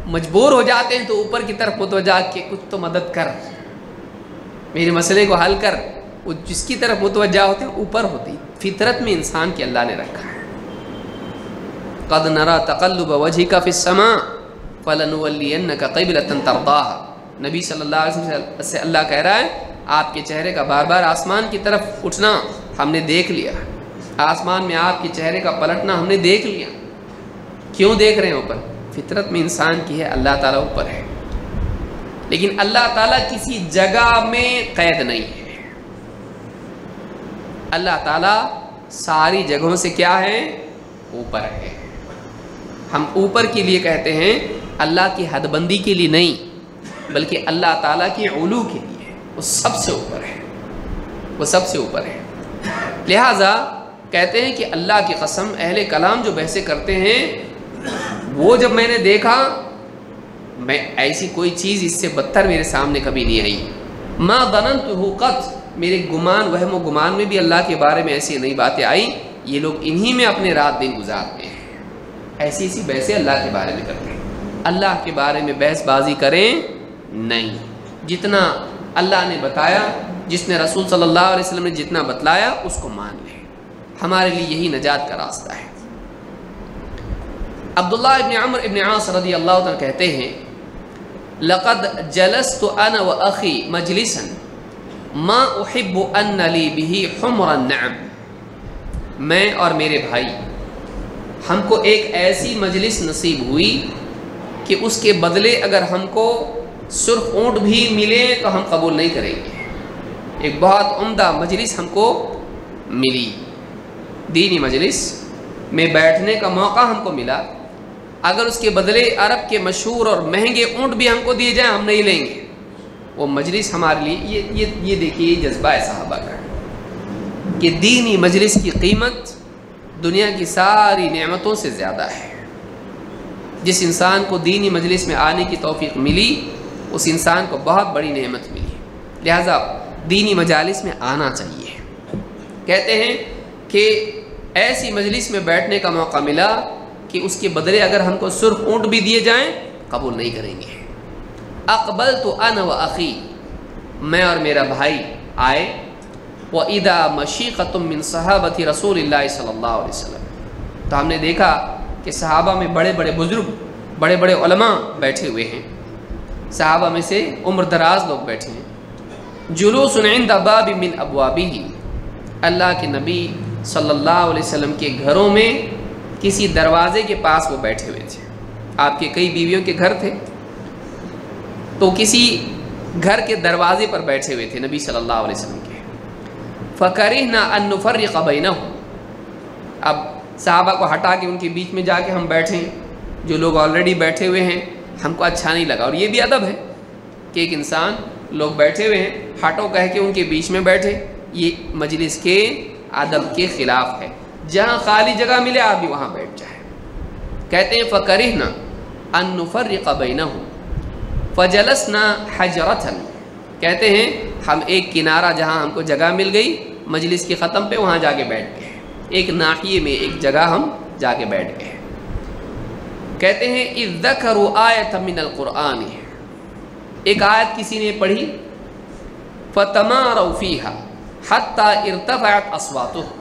مجبور ہو جاتے ہیں تو اوپر کی طرف متوجہ کہ کچھ تو مدد کر، میرے مسئلے کو حل کر۔ وہ جس کی طرف متوجہ ہوتے ہیں اوپر ہوتی، فطرت میں انسان کے اللہ نے رکھا ہے۔ قد نرى تقلب وجهك في السماء فلنولينك قبلة ترضاها۔ نبی صلی اللہ علیہ وسلم سے اللہ کہہ رہا ہے آپ کے چہرے کا بار بار آسمان کی طرف اٹھنا ہم نے دیکھ لیا، آسمان میں آپ کے چہرے کا پلٹنا ہم نے دیکھ لیا۔ کیوں دیکھ رہے ہیں اوپر؟ فطرت میں انسان کی ہے، اللہ تعالیٰ اوپر ہے، لیکن اللہ تعالیٰ کسی جگہ میں قید نہیں ہے۔ اللہ تعالیٰ ساری جگہوں سے کیا ہے؟ اوپر ہے۔ ہم اوپر کے لیے کہتے ہیں، اللہ کی حد بندی کے لیے نہیں، بلکہ اللہ تعالیٰ کی علو کے لیے۔ وہ سب سے اوپر ہے، وہ سب سے اوپر ہے۔ لہٰذا کہتے ہیں کہ اللہ کی قسم، اہل کلام جو بحثیں کرتے ہیں، وہ جب میں نے دیکھا، میں ایسی کوئی چیز اس سے بدتر میرے سامنے کبھی نہیں آئی۔ ما ظننتہ قط، میرے گمان، وہم و گمان میں بھی اللہ کے بارے میں ایسی نئی باتیں آئی۔ یہ لوگ انہی میں اپنے رات دن گزارتے ہیں، ایسی ایسی بحثیں اللہ کے بارے میں کرتے ہیں۔ اللہ کے بارے میں بحث بازی کریں نہیں، جتنا اللہ نے بتایا، جس نے رسول صلی اللہ علیہ وسلم نے جتنا بتلایا اس کو مان لیں۔ ہمارے لیے یہی نجات کا راستہ ہے۔ عبداللہ ابن عمر ابن عاص رضی اللہ عنہ کہتے ہیں، لقد جلست انا واخی مجلسا ما احب ان لی به حمر النعم۔ میں اور میرے بھائی، ہم کو ایک ایسی مجلس نصیب ہوئی کہ اس کے بدلے اگر ہم کو سرخ اونٹ بھی ملے تو ہم قبول نہیں کریں گے۔ ایک بہت عمدہ مجلس ہم کو ملی، دینی مجلس میں بیٹھنے کا موقع ہم کو ملا، اگر اس کے بدلے عرب کے مشہور اور مہنگے اونٹ بھی ہم کو دیے جائیں ہم نہیں لیں گے۔ وہ مجلس ہمارے لیے یہ دیکھیے جذبہ ہے صحابہ کا کہ دینی مجلس کی قیمت دنیا کی ساری نعمتوں سے زیادہ ہے۔ جس انسان کو دینی مجلس میں آنے کی توفیق ملی، اس انسان کو بہت بڑی نعمت ملی۔ لہذا دینی مجالس میں آنا چاہیے۔ کہتے ہیں کہ ایسی مجلس میں بیٹھنے کا موقع ملا کہ اس کے بدلے اگر ہم کو سرخ اونٹ بھی دیے جائیں قبول نہیں کریں گے۔ اقبلت انا واخی، میں اور میرا بھائی آئے، وَإِذَا مَشِيقَةٌ مِّن صَحَابَةِ رسول اللہ صلی اللہ علیہ وسلم، تو ہم نے دیکھا کہ صحابہ میں بڑے بڑے بزرگ، بڑے بڑے علماء بیٹھے ہوئے ہیں، صحابہ میں سے عمر دراز لوگ بیٹھے ہیں۔ جلوس عند باب من ابوابہ، اللہ کے نبی صلی اللہ علیہ وسلم کے گھروں میں کسی دروازے کے پاس وہ بیٹھے ہوئے تھے۔ آپ کے کئی بیویوں کے گھر تھے، تو کسی گھر کے دروازے پر بیٹھے ہوئے تھے نبی صلی اللہ علیہ وسلم کے۔ فَكَرِهْنَا أَن نُفَرِّقَ بَيْنَهُمْ، اب صحابہ کو ہٹا کے ان کے بیچ میں جا کے ہم بیٹھیں، جو لوگ آلریڈی بیٹھے ہوئے ہیں ہم کو اچھا نہیں لگا۔ اور یہ بھی ادب ہے کہ ایک انسان، لوگ بیٹھے ہوئے ہیں، ہٹو کہہ کے ان کے بیچ میں بیٹھے، یہ مجلس کے ادب کے خلاف ہے۔ جہاں خالی جگہ ملے آپ بھی وہاں بیٹھ جائیں۔ کہتے ہیں فَكَرِهْنَا أَن نُفَرِّقَ بَيْنَهُمْ فَجَلَسْنَا حَجْرَةً، کہتے ہیں ہم ایک کنارہ جہاں ہم کو جگہ مل گئی مجلس کی ختم پہ وہاں جا کے بیٹھ گئے، ایک ناحیے میں ایک جگہ ہم جا کے بیٹھ گئے۔ کہتے ہیں اِذ ذَكَرُوا آیَةً مِّنَ الْقُرْآنِ، ایک آیت کسی نے پڑھی، فَتَمَارَوْا فِيهَا حَتَّى ارْتَفَعَتْ أَصْوَاتُهُمْ،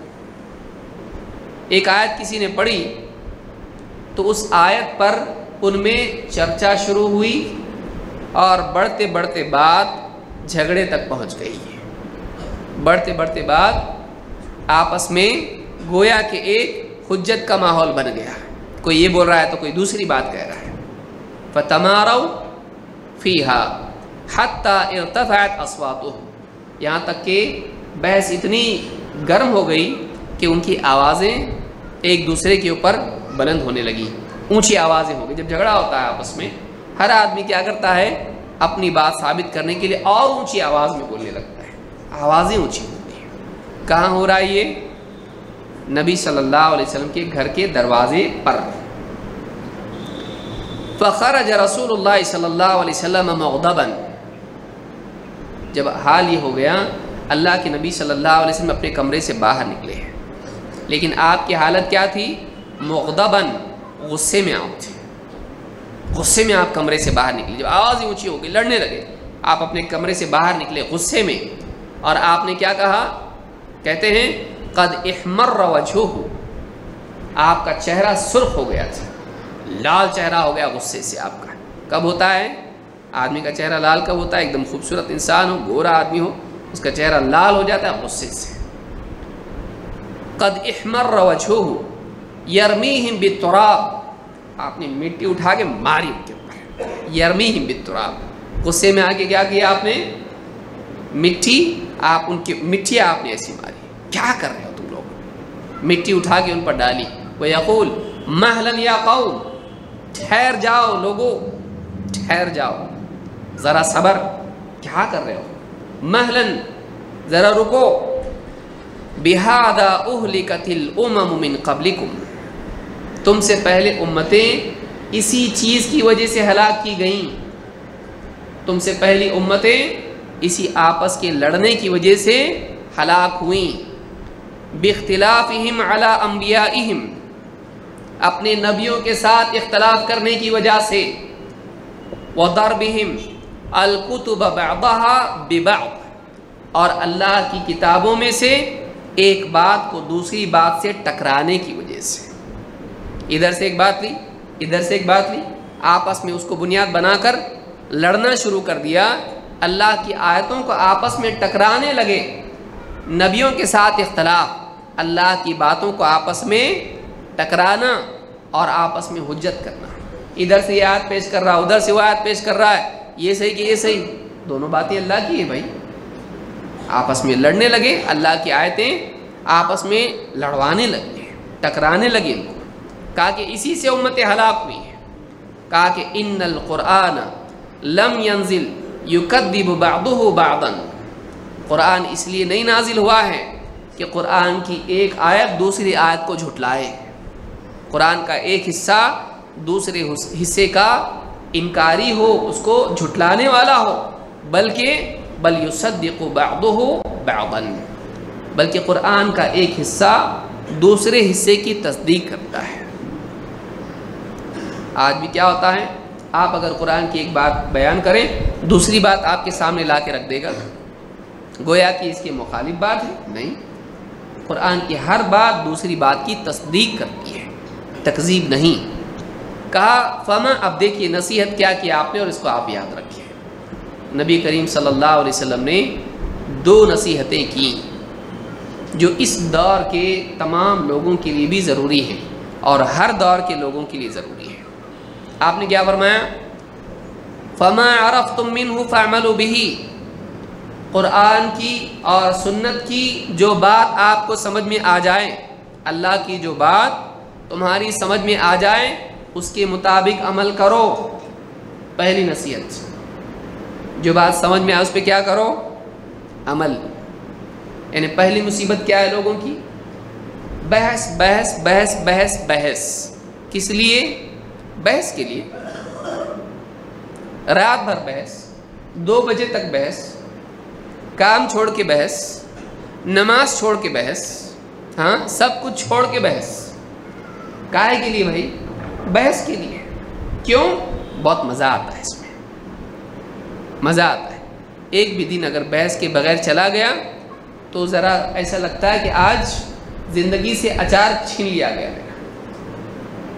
ایک آیت کسی نے پڑھی تو اس آیت پر ان میں چرچا شروع ہوئی اور بڑھتے بڑھتے بات جھگڑے تک پہنچ گئی، بڑھتے بڑھتے بات آپس میں گویا کہ ایک حجت کا ماحول بن گیا، کوئی یہ بول رہا ہے تو کوئی دوسری بات کہہ رہا ہے۔ فَتَمَارَوْا فِيهَا حَتَّى ارْتَفَعَتْ أَصْوَاتُهُمْ، یہاں تک کہ بحث اتنی گرم ہو گئی کہ ان کی آوازیں ایک دوسرے کے اوپر بلند ہونے لگی، اونچی آوازیں ہو گئی۔ جب جھگڑا ہوتا ہے آپس میں ہر آدمی کیا کرتا ہے، اپنی بات ثابت کرنے کے لیے اور اونچی آواز میں بولنے لگتا ہے، آوازیں اونچی ہوتی ہیں۔ کہاں ہو رہا ہے یہ؟ نبی صلی اللہ علیہ وسلم کے گھر کے دروازے پر۔ فخرج رسول اللہ صلی اللہ علیہ وسلم مغضبا، جب حال یہ ہو گیا اللہ کے نبی صلی اللہ علیہ وسلم اپنے کمرے سے باہر نکلے ہیں، لیکن آپ کی حالت کیا تھی؟ مغضباً، غصے میں آپ تھے، غصے میں آپ کمرے سے باہر نکلے۔ جب آواز اونچی ہو گئی لڑنے لگے، آپ اپنے کمرے سے باہر نکلے غصے میں، اور آپ نے کیا کہا؟ کہتے ہیں قد احمر وجهه، آپ کا چہرہ سرخ ہو گیا تھا، لال چہرہ ہو گیا غصے سے آپ کا۔ کب ہوتا ہے آدمی کا چہرہ لال؟ کب ہوتا ہے؟ ایک دم خوبصورت انسان ہو، گورا آدمی ہو، اس کا چہرہ لال ہو جاتا ہے غصے سے۔ قد احمر وجهه یرمیہم بالتراب، آپ نے مٹی اٹھا کے ماری ان کے اوپر، یرمیہم بالتراب، غصے میں آ کے کیا کیا آپ نے؟ مٹی آپ نے ایسی ماری۔ کیا کر رہے ہو تم لوگ؟ مٹی اٹھا کے ان پر ڈالی۔ وَيَقُولُ مَهْلًا يَا قَوْمِ، ٹھہر جاؤ لوگو، ٹھہر جاؤ، ذرا صبر، کیا کر رہے ہو؟ مَهْلًا، ذرا رکو۔ بِهَذَا أُهْلِكَتِ الْأُمَمُ مِنْ قَبْلِكُمْ، تم سے پہلے امتیں اسی چیز کی وجہ سے ہلاک کی گئیں، تم سے پہلی امتیں اسی آپس کے لڑنے کی وجہ سے ہلاک ہوئیں۔ باختلافہم علی انبیائہم، اپنے نبیوں کے ساتھ اختلاف کرنے کی وجہ سے، وضربہم الکتب بعضها ببعض، اور اللہ کی کتابوں میں سے ایک بات کو دوسری بات سے ٹکرانے کی وجہ سے، ادھر سے ایک بات لی ادھر سے ایک بات لی، آپس میں اس کو بنیاد بنا کر لڑنا شروع کر دیا، اللہ کی آیتوں کو آپس میں ٹکرانے لگے، نبیوں کے ساتھ اختلاف، اللہ کی باتوں کو آپس میں ٹکرانا اور آپس میں حجت کرنا، ادھر سے یہ آیت پیش کر رہا، ادھر سے وہ آیت پیش کر رہا ہے، یہ صحیح کہ یہ صحیح، دونوں باتیں اللہ کی ہیں بھائی، آپس میں لڑنے لگے، اللہ کی آیتیں آپس میں لڑوانے لگے، ٹکرانے لگے ان کو۔ کہا کہ اسی سے امتیں ہلاک ہوئی ہیں۔ کہا کہ ان القرآن لم ينزل یکذب بعضہ بعضا، قرآن اس لیے نہیں نازل ہوا ہے کہ قرآن کی ایک آیت دوسری آیت کو جھٹلائے، قرآن کا ایک حصہ دوسرے حصے کا انکاری ہو، اس کو جھٹلانے والا ہو، بلکہ بل یصدق بعضہ بعضا، بلکہ قرآن کا ایک حصہ دوسرے حصے کی تصدیق کرتا ہے۔ آج بھی کیا ہوتا ہے، آپ اگر قرآن کی ایک بات بیان کریں، دوسری بات آپ کے سامنے لا کے رکھ دے گا، گویا کہ اس کی مخالف بات ہے، نہیں، قرآن کی ہر بات دوسری بات کی تصدیق کرتی ہے، تکذیب نہیں۔ کہا فما، اب دیکھیے نصیحت کیا کی آپ نے، اور اس کو آپ یاد رکھیں۔ نبی کریم صلی اللہ علیہ وسلم نے دو نصیحتیں کی جو اس دور کے تمام لوگوں کے لیے بھی ضروری ہیں اور ہر دور کے لوگوں کے لیے ضروری ہے۔ آپ نے کیا فرمایا؟ فما عرفتم منہ فاعملوا بہ، قرآن کی اور سنت کی جو بات آپ کو سمجھ میں آ جائے، اللہ کی جو بات تمہاری سمجھ میں آ جائے اس کے مطابق عمل کرو۔ پہلی نصیحت، جو بات سمجھ میں آئے اس پہ کیا کرو؟ عمل۔ یعنی پہلی مصیبت کیا ہے لوگوں کی؟ بحث بحث بحث بحث بحث. کس لیے؟ بحث کے لیے. رات بھر بحث، 2 بجے تک بحث، کام چھوڑ کے بحث، نماز چھوڑ کے بحث، ہاں سب کچھ چھوڑ کے بحث. کاہے کے لیے بھائی؟ بحث کے لیے. کیوں؟ بہت مزہ آتا ہے اس میں، مزہ آتا ہے. ایک بھی دن اگر بحث کے بغیر چلا گیا تو ذرا ایسا لگتا ہے کہ آج زندگی سے اچار چھین لیا گیا ہے،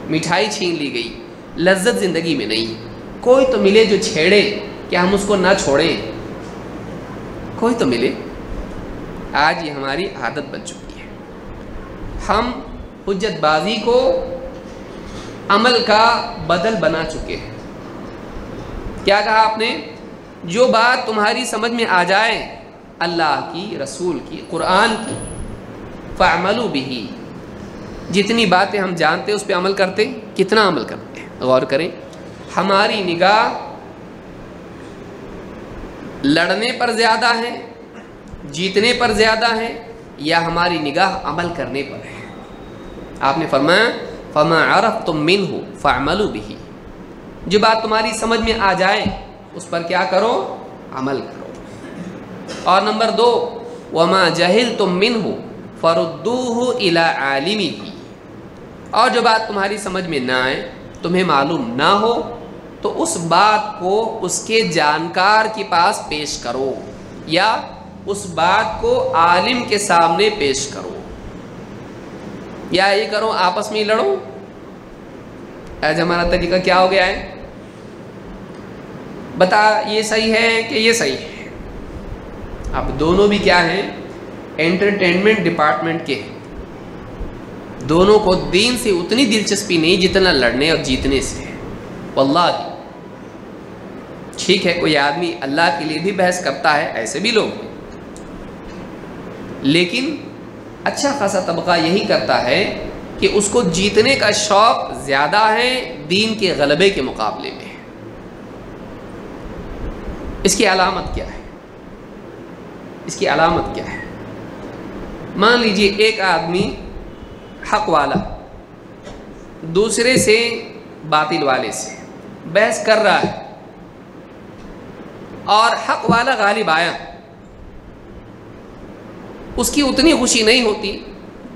مٹھائی چھین لی گئی، لذت زندگی میں نہیں. کوئی تو ملے جو چھیڑے کہ ہم اس کو نہ چھوڑیں، کوئی تو ملے. آج یہ ہماری عادت بن چکی ہے. ہم حجت بازی کو عمل کا بدل بنا چکے ہیں. کیا کہا آپ نے؟ جو بات تمہاری سمجھ میں آ جائے اللہ کی، رسول کی، قرآن کی، فَعْمَلُوا بِهِ. جتنی باتیں ہم جانتے اس پہ عمل کرتے. کتنا عمل کرتے ہیں؟ غور کریں. ہماری نگاہ لڑنے پر زیادہ ہے، جیتنے پر زیادہ ہے، یا ہماری نگاہ عمل کرنے پر ہے؟ آپ نے فرمایا فَمَا عَرَفْتُم مِّنْهُ فَاعْمَلُوا بِهِ. جو بات تمہاری سمجھ میں آ جائے اس پر کیا کرو؟ عمل کرو. اور نمبر 2 وَمَا جَهِلْتُم مِّنْهُ فَرُدُّوهُ إِلَىٰ عَالِمِهِ. اور جو بات تمہاری سمجھ میں نہ آئے، تمہیں معلوم نہ ہو، تو اس بات کو اس کے جانکار کے پاس پیش کرو، یا اس بات کو عالم کے سامنے پیش کرو. یا یہ کرو آپس میں ہی لڑو. آج ہمارا طریقہ کیا ہو گیا ہے؟ بتا یہ صحیح ہے کہ یہ صحیح ہے. اب دونوں بھی کیا ہیں؟ انٹرٹینمنٹ ڈپارٹمنٹ کے. دونوں کو دین سے اتنی دلچسپی نہیں جتنا لڑنے اور جیتنے سے. واللہ ٹھیک ہے کوئی آدمی اللہ کے لیے بھی بحث کرتا ہے، ایسے بھی لوگ ہیں، لیکن اچھا خاصا طبقہ یہی کرتا ہے کہ اس کو جیتنے کا شوق زیادہ ہے دین کے غلبے کے مقابلے میں. اس کی علامت کیا ہے؟ اس کی علامت کیا ہے؟ مان لیجئے ایک آدمی حق والا دوسرے سے باطل والے سے بحث کر رہا ہے، اور حق والا غالب آیا. اس کی اتنی خوشی نہیں ہوتی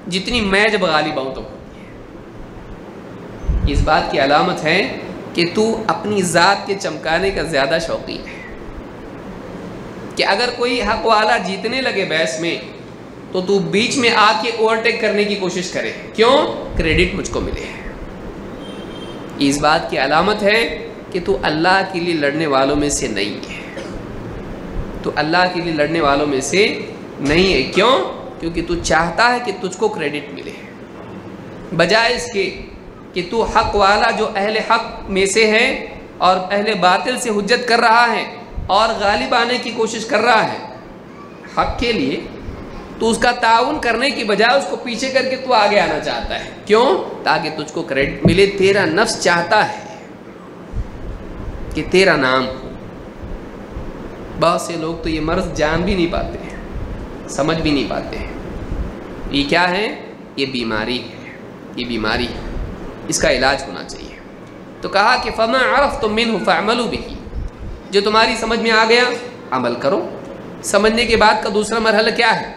جتنی میں جب غالب آؤں تو ہوتی ہے. اس بات کی علامت ہے کہ تو اپنی ذات کے چمکانے کا زیادہ شوقین ہے. کہ اگر کوئی حق والا جیتنے لگے بحث میں تو تو بیچ میں آ کے اوورٹیک کرنے کی کوشش کرے. کیوں؟ کریڈٹ مجھ کو ملے. اس بات کی علامت ہے کہ تو اللہ کے لیے لڑنے والوں میں سے نہیں ہے. تو اللہ کے لیے لڑنے والوں میں سے نہیں ہے. کیوں؟ کیونکہ تو چاہتا ہے کہ تجھ کو کریڈٹ ملے، بجائے اس کے کہ تو حق والا جو اہل حق میں سے ہے اور اہل باطل سے حجت کر رہا ہے اور غالب آنے کی کوشش کر رہا ہے حق کے لیے، تو اس کا تعاون کرنے کی بجائے اس کو پیچھے کر کے تو آگے آنا چاہتا ہے. کیوں؟ تاکہ تجھ کو کریڈٹ ملے. تیرا نفس چاہتا ہے کہ تیرا نام ہو. بہت سے لوگ تو یہ مرض جان بھی نہیں پاتے ہیں، سمجھ بھی نہیں پاتے ہیں. یہ کیا ہے؟ یہ بیماری ہے. یہ بیماری ہے، اس کا علاج ہونا چاہیے. تو کہا کہ فَمَا عَرَفْتُم مِّنْهُ فَاعْمَلُوا بِهِ. جو تمہاری سمجھ میں آ گیا عمل کرو. سمجھنے کے بعد کا دوسرا مرحلہ کیا ہے؟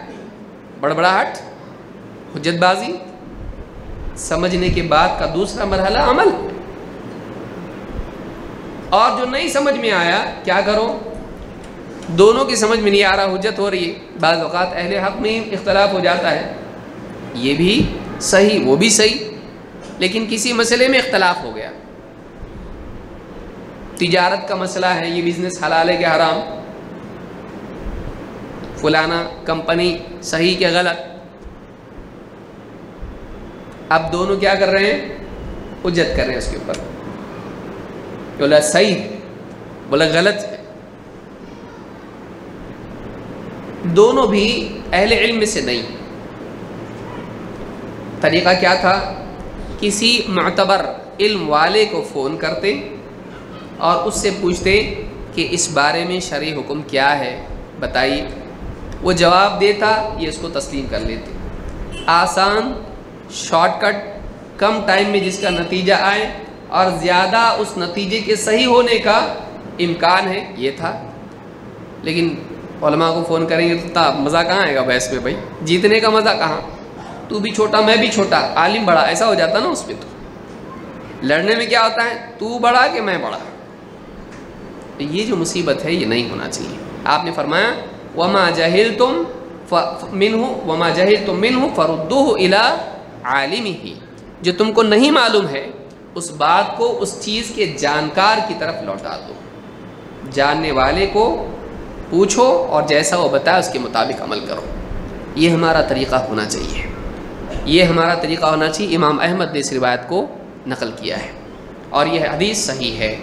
بڑبڑاہٹ، حجت بازی. سمجھنے کے بعد کا دوسرا مرحلہ عمل. اور جو نہیں سمجھ میں آیا کیا کرو؟ دونوں کی سمجھ میں نہیں آ رہا، حجت ہو رہی ہے. بعض اوقات اہل حق میں اختلاف ہو جاتا ہے، یہ بھی صحیح وہ بھی صحیح، لیکن کسی مسئلے میں اختلاف ہو گیا. تجارت کا مسئلہ ہے، یہ بزنس حلال ہے کہ حرام، فلانا کمپنی صحیح کہ غلط. اب دونوں کیا کر رہے ہیں؟ حجت کر رہے ہیں اس کے اوپر. بولا صحیح ہے، بولا غلط ہے. دونوں بھی اہل علم میں سے نہیں. طریقہ کیا تھا؟ کسی معتبر علم والے کو فون کرتے اور اس سے پوچھتے کہ اس بارے میں شرعی حکم کیا ہے بتائیے. وہ جواب دیتا، یہ اس کو تسلیم کر لیتے۔ آسان، شارٹ کٹ، کم ٹائم میں جس کا نتیجہ آئے اور زیادہ اس نتیجے کے صحیح ہونے کا امکان ہے، یہ تھا۔ لیکن علماء کو فون کریں گے تو مزہ کہاں آئے گا بحث میں؟ بھائی جیتنے کا مزہ کہاں؟ تو بھی چھوٹا میں بھی چھوٹا، عالم بڑا، ایسا ہو جاتا نا اس میں۔ تو لڑنے میں کیا ہوتا ہے؟ تو بڑا کہ میں بڑا؟ یہ جو مصیبت ہے یہ نہیں ہونا چاہیے۔ آپ نے فرمایا وما جہلتم منہ فردوہ الی عالمہ، جو تم کو نہیں معلوم ہے اس بات کو اس چیز کے جانکار کی طرف لوٹا دو۔ جاننے والے کو پوچھو اور جیسا وہ بتائے اس کے مطابق عمل کرو۔ یہ ہمارا طریقہ ہونا چاہیے، یہ ہمارا طریقہ ہونا چاہیے۔ امام احمد نے اس روایت کو نقل کیا ہے اور یہ حدیث صحیح ہے۔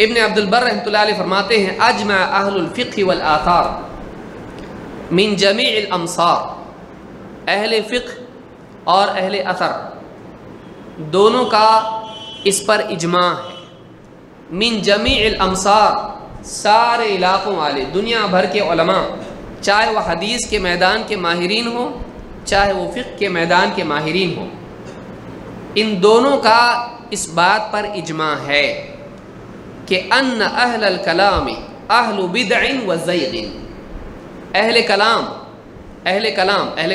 ابن عبد البر رحمۃ اللہ علیہ فرماتے ہیں اجمع اہل الفقہ والآثار من جمیع الامصار، اہل فقہ اور اہل اثر دونوں کا اس پر اجماع ہے۔ من جمیع الامصار، سارے علاقوں والے، دنیا بھر کے علماء، چاہے وہ حدیث کے میدان کے ماہرین ہوں چاہے وہ فقہ کے میدان کے ماہرین ہوں، ان دونوں کا اس بات پر اجماع ہے کہ ان اہل الکلام اہل بدع و زیغ، اہل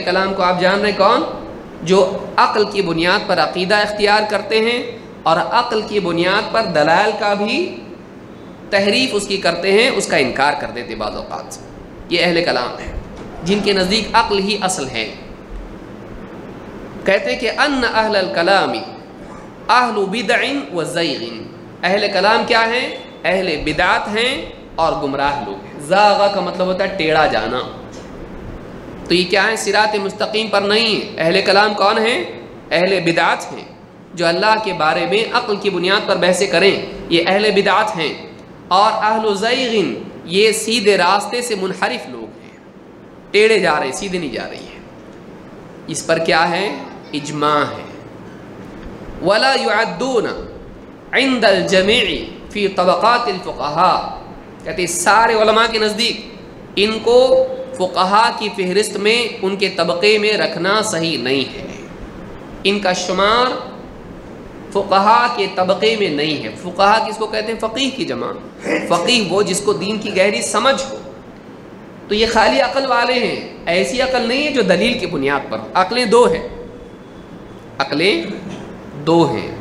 کلام کو آپ جان رہے کون؟ جو عقل کی بنیاد پر عقیدہ اختیار کرتے ہیں اور عقل کی بنیاد پر دلائل کا بھی تحریف اس کی کرتے ہیں، اس کا انکار کر دیتے بعض اوقات۔ یہ اہل کلام ہیں جن کے نزدیک عقل ہی اصل ہے۔ کہتے ہیں کہ ان اہل الکلام اہل بدع و زیغ، اہل کلام کیا ہیں؟ اہل بدعت ہیں اور گمراہ لوگ ہیں۔ زاغہ کا مطلب ہوتا ہے ٹیڑھا جانا، تو یہ کیا ہے؟ صراط مستقیم پر نہیں ہے۔ اہل کلام کون ہیں؟ اہل بدعت ہیں، جو اللہ کے بارے میں عقل کی بنیاد پر بحثیں کریں، یہ اہل بدعت ہیں۔ اور اہل زیغ یہ سیدھے راستے سے منحرف لوگ ہیں، ٹیڑھے جا رہے ہیں، سیدھے نہیں جا رہی ہیں۔ اس پر کیا ہے؟ اجماع ہے۔ ولا يعدون عند الجميع في طبقات الفقهاء، کہتے ہیں سارے علماء کے نزدیک ان کو فقہا کی فہرست میں ان کے طبقے میں رکھنا صحیح نہیں ہے، ان کا شمار فقہا کے طبقے میں نہیں ہے۔ فقہا کس کو کہتے ہیں؟ فقیہ کی جمع۔ فقیہ وہ جس کو دین کی گہری سمجھ ہو، تو یہ خالی عقل والے ہیں، ایسی عقل نہیں ہے جو دلیل کی بنیاد پر۔ عقلیں دو ہیں،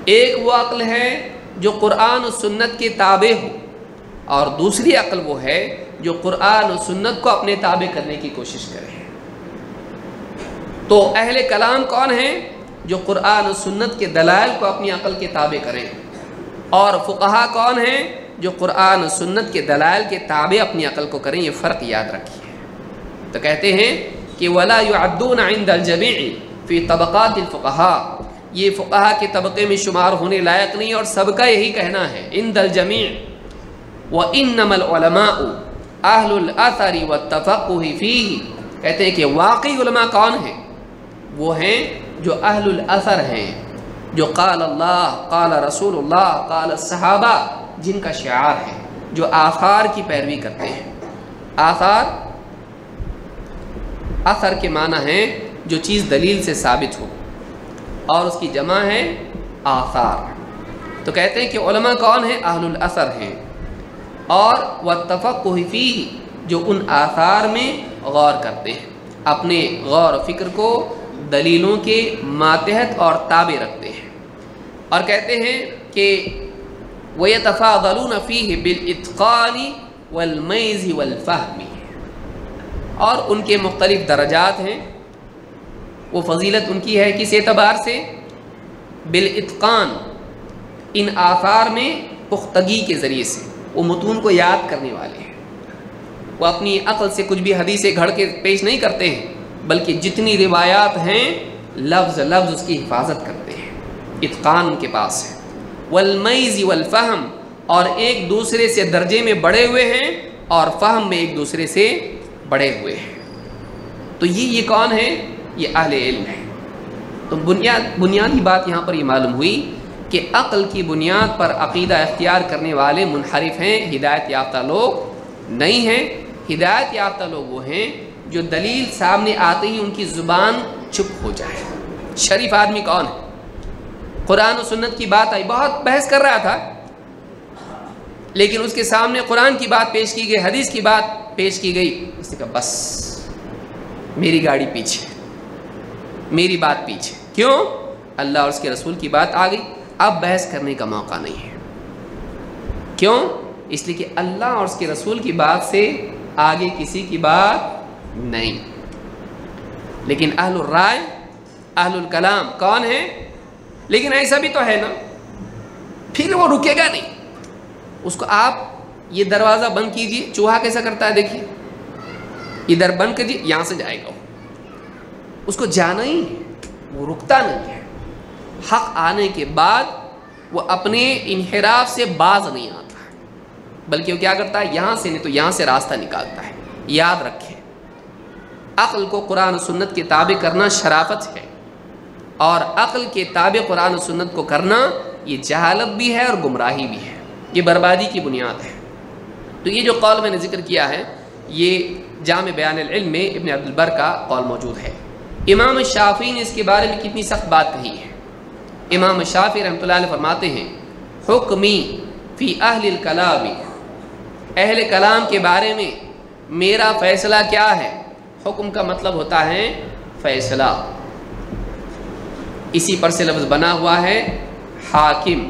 ایک وہ عقل ہے جو قرآن و سنت کے تابع ہو، اور دوسری عقل وہ ہے جو قرآن و سنت کو اپنے تابع کرنے کی کوشش کرے۔ تو اہل کلام کون ہیں؟ جو قرآن و سنت کے دلائل کو اپنی عقل کے تابع کریں، اور فقہا کون ہیں؟ جو قرآن و سنت کے دلائل کے تابع اپنی عقل کو کریں۔ یہ فرق یاد رکھیے۔ تو کہتے ہیں کہ ولا يعدون عند الجميع في طبقات الفقهاء، یہ فقہا کے طبقے میں شمار ہونے لائق نہیں، اور سب کا یہی کہنا ہے عند الجميع۔ وانما العلماء اہل الاثر والتفقه فيه، کہتے ہیں کہ واقعی علماء کون ہیں؟ وہ ہیں جو اہل الاثر ہیں، جو قال اللہ، قال رسول اللہ، قال الصحابہ، جن کا شعار ہے، جو آثار کی پیروی کرتے ہیں۔ اثر کے معنی ہے جو چیز دلیل سے ثابت ہو، اور اس کی جمع ہے آثار۔ تو کہتے ہیں کہ علماء کون ہیں؟ اہل الاثر ہیں، اور والتفقہ فیہ، جو ان آثار میں غور کرتے ہیں، اپنے غور و فکر کو دلیلوں کے ماتحت اور تابع رکھتے ہیں۔ اور کہتے ہیں کہ وَيَتَفَاضَلُونَ فِيهِ بِالْإِتْقَانِ وَالْمَيْزِ وَالْفَهْمِ، اور ان کے مختلف درجات ہیں۔ وہ فضیلت ان کی ہے کس اعتبار سے؟ بالاتقان، ان آثار میں پختگی کے ذریعے سے، وہ متون کو یاد کرنے والے ہیں۔ وہ اپنی عقل سے کچھ بھی حدیثیں گھڑ کے پیش نہیں کرتے ہیں، بلکہ جتنی روایات ہیں لفظ لفظ اس کی حفاظت کرتے ہیں، اتقان ان کے پاس ہے۔ والمیز والفہم، اور ایک دوسرے سے درجے میں بڑھے ہوئے ہیں اور فہم میں ایک دوسرے سے بڑھے ہوئے ہیں۔ تو یہ کون ہے؟ یہ اہل علم ہے۔ تو بنیادی بات یہاں پر یہ معلوم ہوئی کہ عقل کی بنیاد پر عقیدہ اختیار کرنے والے منحرف ہیں، ہدایت یافتہ لوگ نہیں ہیں۔ ہدایت یافتہ لوگ وہ ہیں جو دلیل سامنے آتے ہی ان کی زبان چپ ہو جائے۔ شریف آدمی کون ہے؟ قرآن و سنت کی بات آئی، بہت بحث کر رہا تھا، لیکن اس کے سامنے قرآن کی بات پیش کی گئی، حدیث کی بات پیش کی گئی، اس نے کہا بس میری گاڑی پیچھے، میری بات پیچھے۔ کیوں؟ اللہ اور اس کے رسول کی بات آ گئی، اب بحث کرنے کا موقع نہیں ہے۔ کیوں؟ اس لیے کہ اللہ اور اس کے رسول کی بات سے آگے کسی کی بات نہیں۔ لیکن اہل الرائے، اہل الکلام کون ہے؟ لیکن ایسا بھی تو ہے نا، پھر وہ رکے گا نہیں۔ اس کو آپ یہ دروازہ بند کیجیے، چوہا کیسا کرتا ہے دیکھیے، ادھر بند کیجیے، یہاں سے جائے گا، اس کو جانا ہی ہے، وہ رکتا نہیں ہے۔ حق آنے کے بعد وہ اپنے انحراف سے باز نہیں آتا، بلکہ وہ کیا کرتا ہے، یہاں سے نہیں تو یہاں سے راستہ نکالتا ہے۔ یاد رکھیں، عقل کو قرآن و سنت کے تابع کرنا شرافت ہے، اور عقل کے تابع قرآن و سنت کو کرنا یہ جہالت بھی ہے اور گمراہی بھی ہے، یہ بربادی کی بنیاد ہے۔ تو یہ جو قول میں نے ذکر کیا ہے، یہ جامع بیان العلم میں ابن عبد البر کا قول موجود ہے۔ امام شافعی نے اس کے بارے میں کتنی سخت بات کہی ہے۔ امام شافعی رحمۃ اللہ علیہ فرماتے ہیں، حکمی فی اہل الکلام، اہل کلام کے بارے میں میرا فیصلہ کیا ہے؟ حکم کا مطلب ہوتا ہے فیصلہ، اسی پر سے لفظ بنا ہوا ہے حاکم۔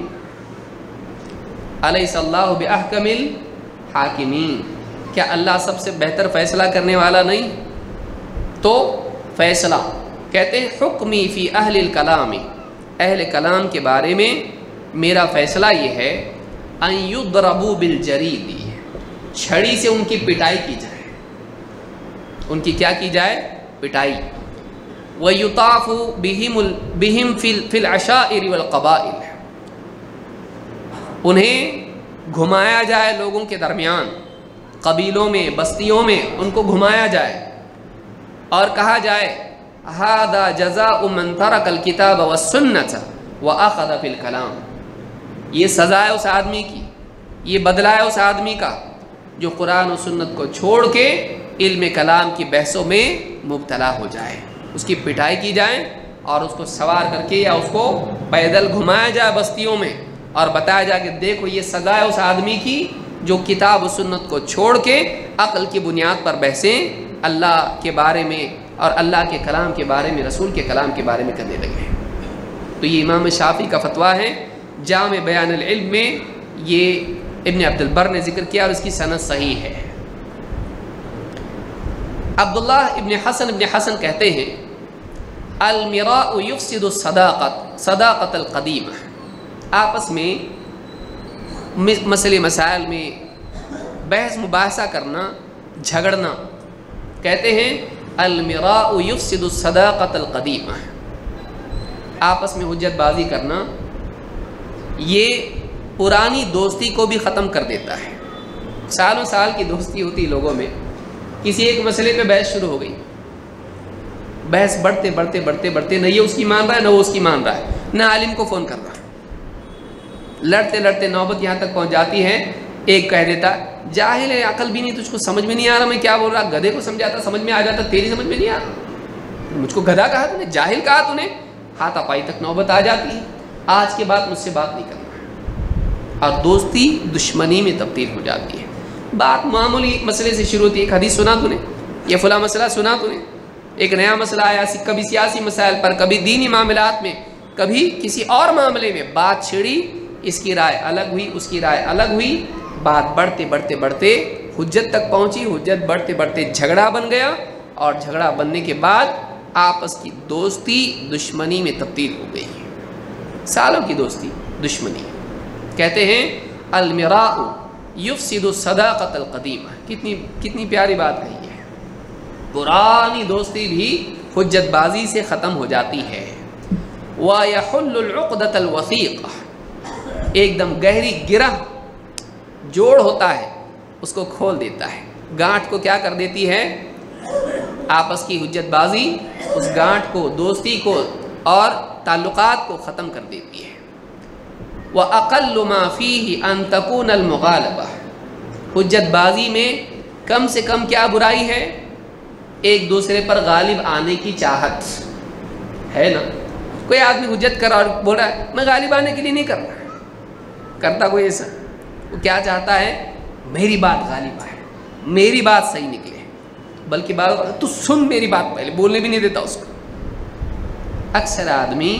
الیس اللہ باحکم الحاکمین، کیا اللہ سب سے بہتر فیصلہ کرنے والا نہیں؟ تو فیصلہ کہتے ہیں حکمی فی اہل الکلام، اہل کلام کے بارے میں میرا فیصلہ یہ ہے، ان یضربوا بالجرید، چھڑی سے ان کی پٹائی کی جائے، ان کی کیا کی جائے؟ پٹائی۔ وَيُطَافُ بِهِمْ فِي الْعَشَائِرِ وَالْقَبَائِلِ، انہیں گھمایا جائے لوگوں کے درمیان، قبیلوں میں، بستیوں میں ان کو گھمایا جائے، اور کہا جائے هَذَا جَزَاءُ مَنْ تَرَكَ الْكِتَابَ وَالسُّنَّةَ وَأَخَذَ فِي الْكَلَامِ، یہ سزا ہے اس آدمی کی، یہ بدلہ ہے اس آدمی کا جو قرآن و سنت کو چھوڑ کے علم کلام کی بحثوں میں مبتلا ہو جائے، اس کی پٹائی کی جائے اور اس کو سوار کر کے یا اس کو پیدل گھمایا جائے بستیوں میں، اور بتایا جائے کہ دیکھو یہ سزا ہے اس آدمی کی جو کتاب و سنت کو چھوڑ کے عقل کی بنیاد پر بحثیں اللہ کے بارے میں اور اللہ کے کلام کے بارے میں، رسول کے کلام کے بارے میں کرنے لگے ہیں۔ تو یہ امام شافعی کا فتویٰ ہے، جامع بیان العلم میں یہ ابن عبد البر نے ذکر کیا اور اس کی سند صحیح ہے۔ عبداللہ ابن حسن کہتے ہیں، المراء یفسد صداقت القدیمہ، آپس میں مسئلے مسائل میں بحث مباحثہ کرنا، جھگڑنا، کہتے ہیں المراء یفسد الصداقت القدیمہ، آپس میں حجت بازی کرنا یہ پرانی دوستی کو بھی ختم کر دیتا ہے۔ سالوں سال کی دوستی ہوتی لوگوں میں، کسی ایک مسئلے پہ بحث شروع ہو گئی، بحث بڑھتے بڑھتے بڑھتے بڑھتے نہ یہ اس کی مان رہا ہے نہ وہ اس کی مان رہا ہے، نہ عالم کو فون کر رہا ہے، لڑتے لڑتے نوبت یہاں تک پہنچ جاتی ہے، ایک کہہ دیتا جاہل ہے، عقل بھی نہیں، تجھ کو سمجھ میں نہیں آ رہا میں کیا بول رہا، گدھے کو سمجھاتا سمجھ میں آ جاتا، تیری سمجھ میں نہیں آ رہا، مجھ کو گدھا کہا تو نے، جاہل کہا تو نے، ہاتھا پائی تک نوبت آ جاتی ہے، آج کے بعد مجھ سے بات نہیں کرنا، اور دوستی دشمنی میں تبدیل ہو جاتی ہے۔ بات معمولی مسئلے سے شروع ہوتی ہے، ایک حدیث سنا تو نے، یہ فلاں مسئلہ سنا تو نے، ایک نیا مسئلہ آیا، کبھی سیاسی مسائل پر، کبھی دینی معاملات میں، کبھی کسی اور معاملے میں بات چھڑی، اس کی رائے الگ ہوئی، اس کی رائے الگ ہوئی، بات بڑھتے بڑھتے بڑھتے حجت تک پہنچی، حجت بڑھتے بڑھتے جھگڑا بن گیا، اور جھگڑا بننے کے بعد آپس کی دوستی دشمنی میں تبدیل ہو گئی، سالوں کی دوستی دشمنی۔ کہتے ہیں المراء یفسد الصداقت القدیمہ، کتنی پیاری بات کہی ہے، پرانی دوستی بھی حجت بازی سے ختم ہو جاتی ہے۔ وَيَحُلُّ الْعُقْدَةَ الْوَثِيقَةَ، ایک دم گہری گرہ جوڑ ہوتا ہے اس کو کھول دیتا ہے، گانٹھ کو کیا کر دیتی ہے، آپس کی حجت بازی اس گانٹھ کو، دوستی کو اور تعلقات کو ختم کر دیتی ہے۔ وَأَقَلُّ مَا فِيهِ أَن تَكُونَ الْمُغَالَبَةُ، حجت بازی میں کم سے کم کیا برائی ہے؟ ایک دوسرے پر غالب آنے کی چاہت ہے نا. کوئی آدمی حجت کر اور بول رہا ہے میں غالب آنے کے لیے نہیں کر رہا. کرتا کوئی ایسا؟ وہ کیا چاہتا ہے؟ میری بات غالب آئے, میری بات صحیح نکلے. بلکہ بات تو سن میری بات, پہلے بولنے بھی نہیں دیتا اس کو. اکثر آدمی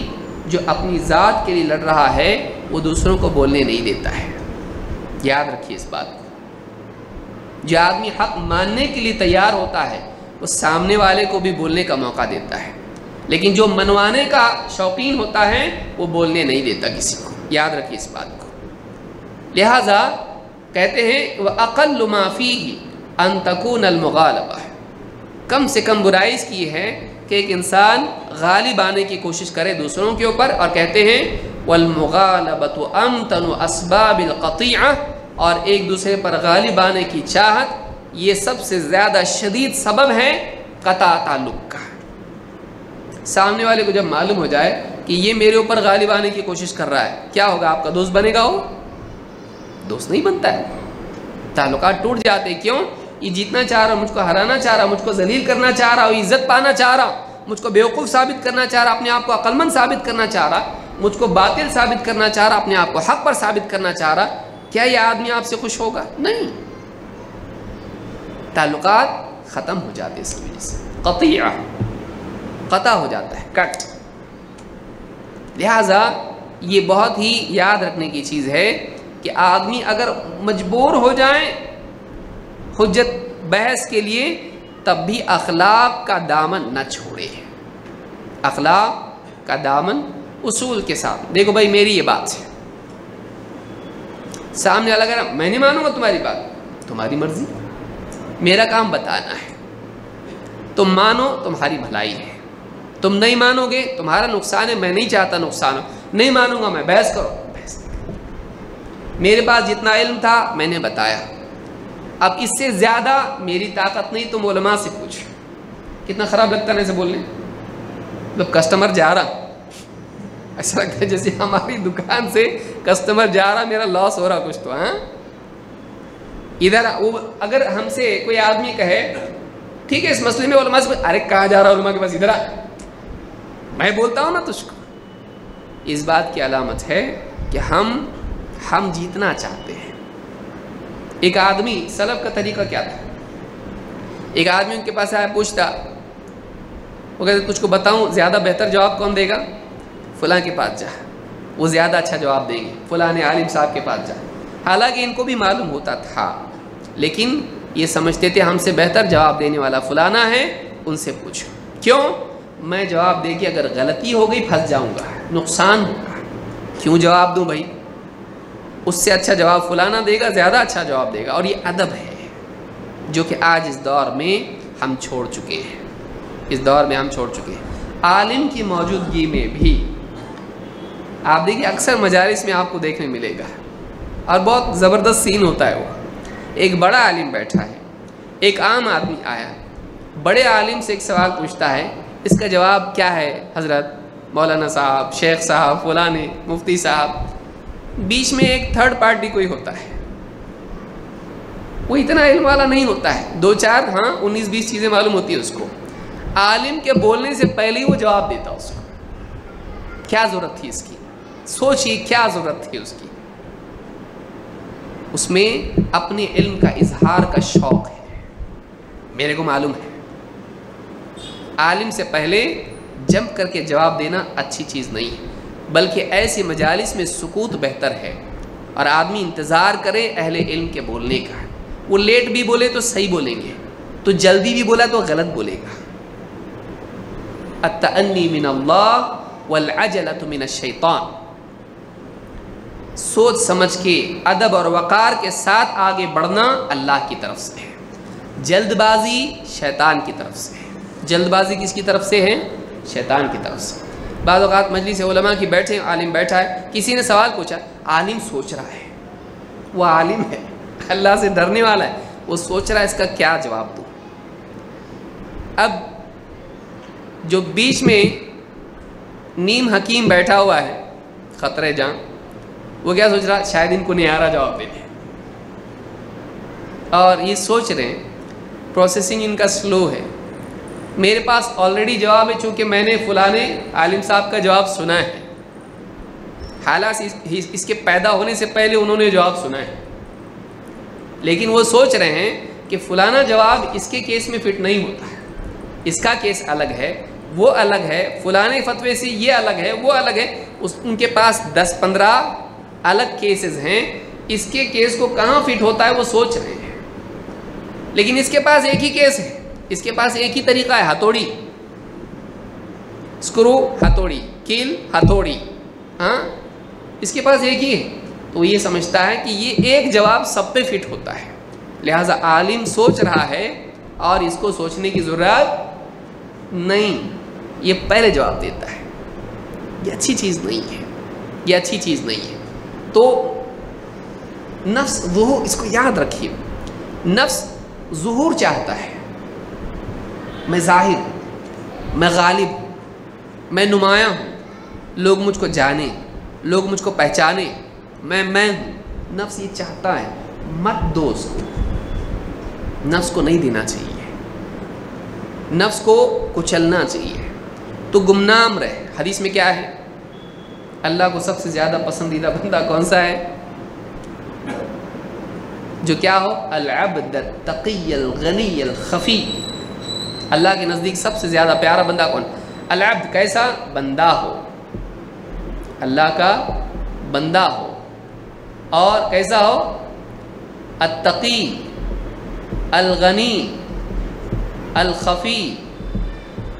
جو اپنی ذات کے لیے لڑ رہا ہے وہ دوسروں کو بولنے نہیں دیتا ہے. یاد رکھیے اس بات کو. جو آدمی حق ماننے کے لیے تیار ہوتا ہے وہ سامنے والے کو بھی بولنے کا موقع دیتا ہے, لیکن جو منوانے کا شوقین ہوتا ہے وہ بولنے نہیں دیتا کسی کو. یاد رکھیے اس بات کو. لہذا کہتے ہیں وَأَقَلُّ مَا فِيهِ أَن تَكُونَ الْمُغَالَبَةُ, کم سے کم برائی اس کی ہے کہ ایک انسان غالب آنے کی کوشش کرے دوسروں کے اوپر. اور کہتے ہیں وَالْمُغَالَبَةُ أَمْتَنُ أَسْبَابِ الْقَطِيعَةِ, اور ایک دوسرے پر غالب آنے کی چاہت یہ سب سے زیادہ شدید سبب ہے قطع تعلق کا. سامنے والے کو جب معلوم ہو جائے کہ یہ میرے اوپر غالب آنے کی کوشش کر رہا ہے, کیا ہوگا؟ آپ کا دوست بنے گا؟ وہ دوست نہیں بنتا ہے. تعلقات ٹوٹ جاتے. کیوں؟ یہ جیتنا چاہ رہا, مجھ کو ہرانا چاہ رہا, مجھ کو ذلیل کرنا چاہ رہا, عزت پانا چاہ رہا, مجھ کو بیوقوف ثابت کرنا چاہ رہا, اپنے آپ کو عقل مند ثابت کرنا چاہ رہا, مجھ کو باطل ثابت کرنا چاہ رہا, اپنے آپ کو حق پر ثابت کرنا چاہ رہا. کیا یہ آدمی آپ سے خوش ہوگا؟ نہیں. تعلقات ختم ہو جاتے اس کی وجہ سے. قطیعہ, قطع ہو جاتا ہے, کٹ. لہذا یہ بہت ہی یاد رکھنے کی چیز ہے کہ آدمی اگر مجبور ہو جائیں حجت بحث کے لیے تب بھی اخلاق کا دامن نہ چھوڑے. اخلاق کا دامن اصول کے ساتھ. دیکھو بھائی میری یہ بات ہے, سامنے والا کہہ رہا میں نہیں مانوں گا تمہاری بات, تمہاری مرضی, میرا کام بتانا ہے. تم مانو تمہاری بھلائی ہے, تم نہیں مانو گے تمہارا نقصان ہے, میں نہیں چاہتا نقصان ہو. نہیں مانوں گا میں, بحث کرو, بحث. میرے پاس جتنا علم تھا میں نے بتایا, اب اس سے زیادہ میری طاقت نہیں, تم علماء سے پوچھ. کتنا خراب لگتا ہے نا اسے بولنے. جب کسٹمر جا رہا, ایسا لگتا ہے جیسے ہماری دکان سے کسٹمر جا رہا, میرا لاس ہو رہا کچھ تو. ہاں ادھر اگر ہم سے کوئی آدمی کہے ٹھیک ہے اس مسئلے میں علماء سے, ارے کہاں جا رہا علماء کے پاس, ادھر آ, میں بولتا ہوں نا تجھ کو. اس بات کی علامت ہے کہ ہم جیتنا چاہتے ہیں. ایک آدمی, سلف کا طریقہ کیا تھا, ایک آدمی ان کے پاس آیا, پوچھتا, وہ کہتے تجھ کو بتاؤں زیادہ بہتر جواب کون دے گا؟ فلاں کے پاس جا, وہ زیادہ اچھا جواب دیں گے. فلاں عالم صاحب کے پاس جا. حالانکہ ان کو بھی معلوم ہوتا تھا, لیکن یہ سمجھتے تھے ہم سے بہتر جواب دینے والا فلانا ہے, ان سے پوچھو. کیوں؟ میں جواب دے کے اگر غلطی ہو گئی پھنس جاؤں گا, نقصان ہوگا. کیوں جواب دوں بھائی؟ اس سے اچھا جواب فلانا دے گا, زیادہ اچھا جواب دے گا. اور یہ ادب ہے جو کہ آج اس دور میں ہم چھوڑ چکے ہیں. اس دور میں ہم چھوڑ چکے ہیں. عالم کی موجودگی میں بھی آپ دیکھیں اکثر مجالس میں آپ کو دیکھنے ملے گا, اور بہت زبردست سین ہوتا ہے. وہ ایک بڑا عالم بیٹھا ہے, ایک عام آدمی آیا, بڑے عالم سے ایک سوال پوچھتا ہے, اس کا جواب کیا ہے حضرت؟ مولانا صاحب, شیخ صاحب, فلانے, مفتی صاحب. بیچ میں ایک تھرڈ پارٹی کوئی ہوتا ہے, وہ اتنا علم والا نہیں ہوتا ہے, 2-4 ہاں 19-20 چیزیں معلوم ہوتی ہے اس کو. عالم کے بولنے سے پہلے ہی وہ جواب دیتا اس کو. کیا ضرورت تھی اس کی؟ سوچئے کیا ضرورت تھی اس کی. اس میں اپنے علم کا اظہار کا شوق ہے. میرے کو معلوم ہے عالم سے پہلے جم کر کے جواب دینا اچھی چیز نہیں ہے, بلکہ ایسی مجالس میں سکوت بہتر ہے, اور آدمی انتظار کرے اہل علم کے بولنے کا. وہ لیٹ بھی بولے تو صحیح بولیں گے, تو جلدی بھی بولا تو غلط بولے گا. التأنی من اللہ والعجلۃ من الشیطان. سوچ سمجھ کے ادب اور وقار کے ساتھ آگے بڑھنا اللہ کی طرف سے ہے, جلد بازی شیطان کی طرف سے ہے. جلد بازی کس کی طرف سے ہے؟ شیطان کی طرف سے. بعض اوقات مجلس علماء کی بیٹھے, عالم بیٹھا ہے, کسی نے سوال پوچھا, عالم سوچ رہا ہے, وہ عالم ہے, اللہ سے ڈرنے والا ہے, وہ سوچ رہا ہے اس کا کیا جواب دوں. اب جو بیچ میں نیم حکیم بیٹھا ہوا ہے, خطرے جان, وہ کیا سوچ رہا؟ شاید ان کو نہیں آ رہا جواب دینے. اور یہ سوچ رہے ہیں پروسیسنگ ان کا سلو ہے، میرے پاس آلریڈی جواب ہے چونکہ میں نے فلانے عالم صاحب کا جواب سنا ہے، حالانکہ اس کے پیدا ہونے سے پہلے انہوں نے جواب سنا ہے، لیکن وہ سوچ رہے ہیں کہ فلانا جواب اس کے کیس میں فٹ نہیں ہوتا ہے، اس کا کیس الگ ہے، وہ الگ ہے، فلانے فتوے سے یہ الگ ہے، وہ الگ ہے، ان کے پاس 10-15 الگ کیسز ہیں، اس کے کیس کو کہاں فٹ ہوتا ہے وہ سوچ رہے ہیں، لیکن اس کے پاس ایک ہی کیس ہے، اس کے پاس ایک ہی طریقہ ہے، ہتھوڑی، اسکرو ہتھوڑی، کیل ہتھوڑی، ہاں اس کے پاس ایک ہی ہے، تو یہ سمجھتا ہے کہ یہ ایک جواب سب پہ فٹ ہوتا ہے، لہٰذا عالم سوچ رہا ہے اور اس کو سوچنے کی ضرورت نہیں، یہ پہلے جواب دیتا ہے، یہ اچھی چیز نہیں ہے، یہ اچھی چیز نہیں ہے۔ تو نفس ظہور، اس کو یاد رکھیے، نفس ظہور چاہتا ہے، میں ظاہر ہوں، میں غالب ہوں، میں نمایاں ہوں، لوگ مجھ کو جانیں، لوگ مجھ کو پہچانیں، میں ہوں، نفس یہ چاہتا ہے، مت دو اس کو، نفس کو نہیں دینا چاہیے، نفس کو کچلنا چاہیے، تو گمنام رہے۔ حدیث میں کیا ہے؟ اللہ کو سب سے زیادہ پسندیدہ بندہ کون سا ہے؟ جو کیا ہو؟ العبد التقی الغنی الخفی، اللہ کے نزدیک سب سے زیادہ پیارا بندہ کون؟ العبد، کیسا بندہ ہو، اللہ کا بندہ ہو، اور کیسا ہو؟ التقی الغنی الخفی،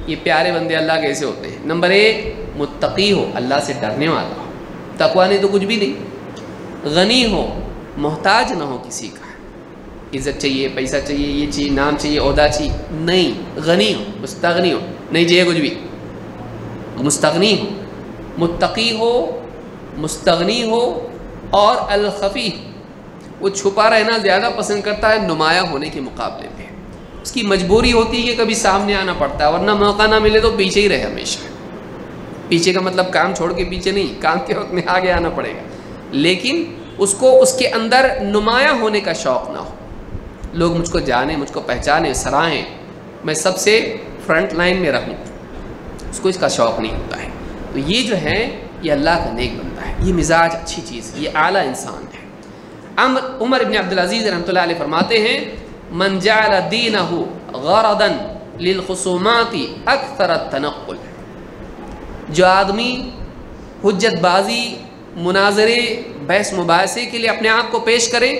یہ پیارے بندے اللہ کیسے ہوتے ہیں؟ نمبر 1 متقی ہو، اللہ سے ڈرنے والا ہو، تقویٰ نہیں تو کچھ بھی نہیں، غنی ہو، محتاج نہ ہو کسی کا، عزت چاہیے، پیسہ چاہیے، یہ چاہیے، نام چاہیے، عہدہ چاہیے، نہیں، غنی ہو، مستغنی ہو، نہیں چاہیے کچھ بھی، مستغنی ہو، متقی ہو، مستغنی ہو، اور الخفی، وہ چھپا رہنا زیادہ پسند کرتا ہے نمایاں ہونے کے مقابلے میں، اس کی مجبوری ہوتی ہے کہ کبھی سامنے آنا پڑتا ہے، ورنہ موقع نہ ملے تو پیچھے ہی رہے ہمیشہ، پیچھے کا مطلب کام چھوڑ کے پیچھے نہیں، کام کے وقت میں آگے آنا پڑے گا، لیکن اس کو اس کے اندر نمایاں ہونے کا شوق نہ ہو، لوگ مجھ کو جانیں، مجھ کو پہچانیں، سراہیں، میں سب سے فرنٹ لائن میں رہوں، اس کو اس کا شوق نہیں ہوتا ہے، تو یہ جو ہے یہ اللہ کا نیک بندہ ہے، یہ مزاج اچھی چیز، یہ اعلیٰ انسان ہے۔ عمر ابن عبدالعزیز رحمۃ اللہ علیہ فرماتے ہیں من جعل دینہ غرضا للخصومات اکثر التنقل، جو آدمی حجت بازی، مناظرے، بحث مباحثے کے لیے اپنے آپ کو پیش کرے،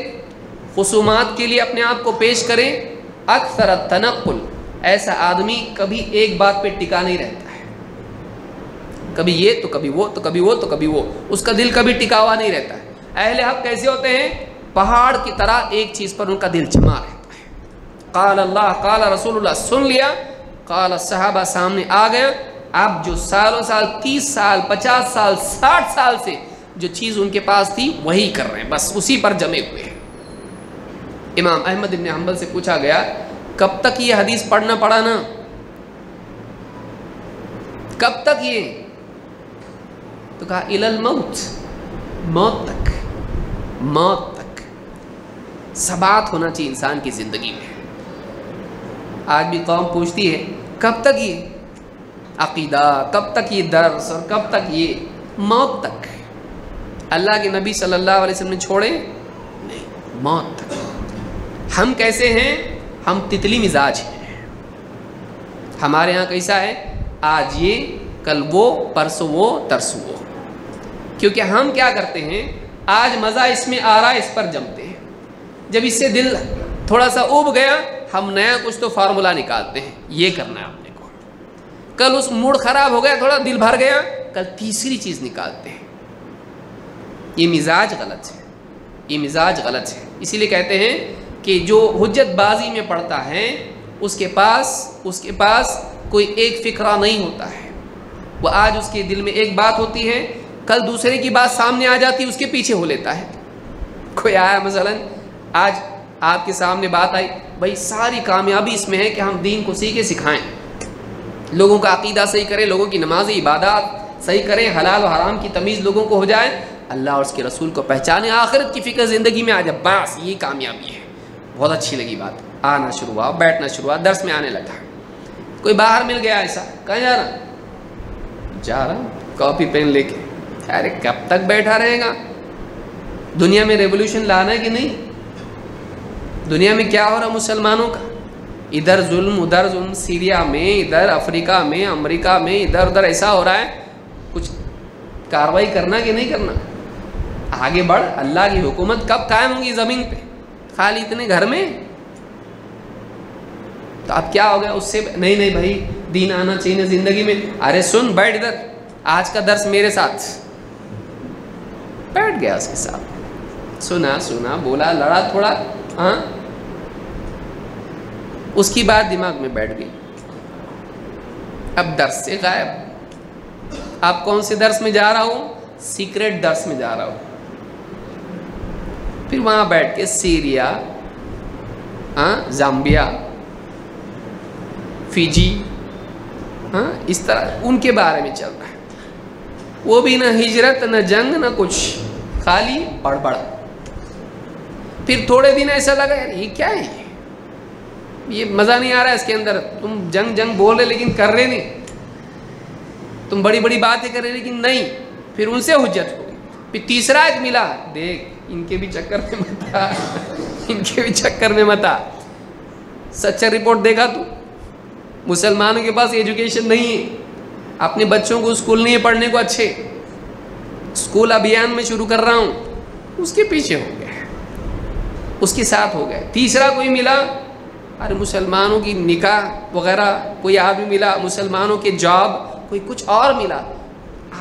خصومات کے لیے اپنے آپ کو پیش کرے، اکثر التنقل، ایسا آدمی کبھی ایک بات پہ ٹکا نہیں رہتا ہے، کبھی یہ تو کبھی وہ، تو کبھی وہ تو کبھی وہ، اس کا دل کبھی ٹکا ہوا نہیں رہتا ہے۔ اہل حق کیسے ہوتے ہیں؟ پہاڑ کی طرح ایک چیز پر ان کا دل جمع رہتا ہے، قال اللہ قال رسول اللہ سن لیا، قال صحابہ سامنے آ گیا، اب جو سالوں سال 30 سال 50 سال 60 سال سے جو چیز ان کے پاس تھی وہی کر رہے ہیں، بس اسی پر جمے ہوئے ہیں۔ امام احمد بن حنبل سے پوچھا گیا کب تک یہ حدیث پڑھنا پڑھانا، کب تک یہ؟ تو کہا الی الموت، موت تک، موت تک ثبات ہونا چاہیے انسان کی زندگی میں۔ آج بھی قوم پوچھتی ہے کب تک یہ عقیدہ، کب تک یہ درس، اور کب تک یہ؟ موت تک۔ اللہ کے نبی صلی اللہ علیہ وسلم نے چھوڑے نہیں، موت تک۔ ہم کیسے ہیں؟ ہم تتلی مزاج ہیں، ہمارے ہاں کیسا ہے؟ آج یہ، کل وہ، پرسوں وہ، ترسوں وہ، کیونکہ ہم کیا کرتے ہیں؟ آج مزہ اس میں آ رہا ہے، اس پر جمتے ہیں، جب اس سے دل تھوڑا سا اوب گیا ہم نیا کچھ تو فارمولہ نکالتے ہیں، یہ کرنا ہے اپنے کو، کل اس موڈ خراب ہو گیا، تھوڑا دل بھر گیا، کل تیسری چیز نکالتے ہیں۔ یہ مزاج غلط ہے، یہ مزاج غلط ہے، اسی لیے کہتے ہیں کہ جو حجت بازی میں پڑتا ہے اس کے پاس کوئی ایک فکرہ نہیں ہوتا ہے، وہ آج اس کے دل میں ایک بات ہوتی ہے، کل دوسرے کی بات سامنے آ جاتی ہے، اس کے پیچھے ہو لیتا ہے۔ کوئی آیا مثلا آج آپ کے سامنے بات آئی، بھائی ساری کامیابی اس میں ہے کہ ہم دین کو سیکھے سکھائیں، لوگوں کا عقیدہ صحیح کریں، لوگوں کی نماز عبادات صحیح کریں، حلال و حرام کی تمیز لوگوں کو ہو جائے، اللہ اور اس کے رسول کو پہچانے، آخرت کی فکر زندگی میں آ جائے، بس یہ کامیابی ہے۔ بہت اچھی لگی بات, آنا شروع ہوا, بیٹھنا شروع ہوا, درس میں آنے لگا. کوئی باہر مل گیا ایسا, کہاں جا رہا؟ جا رہا کاپی پین لے کے. ارے کب تک بیٹھا رہے گا؟ دنیا میں ریولوشن لانا ہے کہ نہیں؟ دنیا میں کیا ہو رہا مسلمانوں کا؟ ادھر ظلم ادھر ظلم, سیریا میں, ادھر افریقہ میں, امریکہ میں, ادھر ادھر ایسا ہو رہا ہے. کچھ کاروائی کرنا کہ نہیں کرنا؟ آگے بڑھ, اللہ کی حکومت کب قائم ہوگی زمین پہ؟ خالی اتنے گھر میں. تو اب کیا ہو گیا اس سے؟ نہیں بھائی دین آنا چاہیے زندگی میں. ارے سن, بیٹھ ادھر, آج کا درس میرے ساتھ. بیٹھ گیا اس کے ساتھ, سنا بولا, لڑا تھوڑا, ہاں, اس کی بات دماغ میں بیٹھ گئی. اب درس سے غائب. اب کون سے درس میں جا رہا ہوں؟ سیکریٹ درس میں جا رہا ہوں. پھر وہاں بیٹھ کے سیریا, زامبیا, فیجی, اس طرح ان کے بارے میں چل رہا ہے. وہ بھی نہ ہجرت نہ جنگ نہ کچھ, خالی بڑبڑ. پھر تھوڑے دن ایسا لگا یار یہ کیا ہے, یہ مزہ نہیں آ رہا ہے اس کے اندر. تم جنگ بول رہے لیکن کر رہے نہیں, تم بڑی بڑی باتیں کر رہے لیکن نہیں. پھر ان سے حجت ہوگی. پھر تیسرا ایک ملا, دیکھ ان کے بھی چکر میں مت آ, ان کے بھی چکر میں مت آ. سچا رپورٹ دیکھا تو, مسلمانوں کے پاس ایجوکیشن نہیں ہے, اپنے بچوں کو اسکول نہیں ہے پڑھنے کو اچھے. اسکول ابھیان میں شروع کر رہا ہوں, اس کے پیچھے ہو گئے, اس کے ساتھ ہو گئے. تیسرا کوئی ملا, ارے مسلمانوں کی نکاح وغیرہ, کوئی آدمی ملا, مسلمانوں کے جاب, کوئی کچھ اور ملا.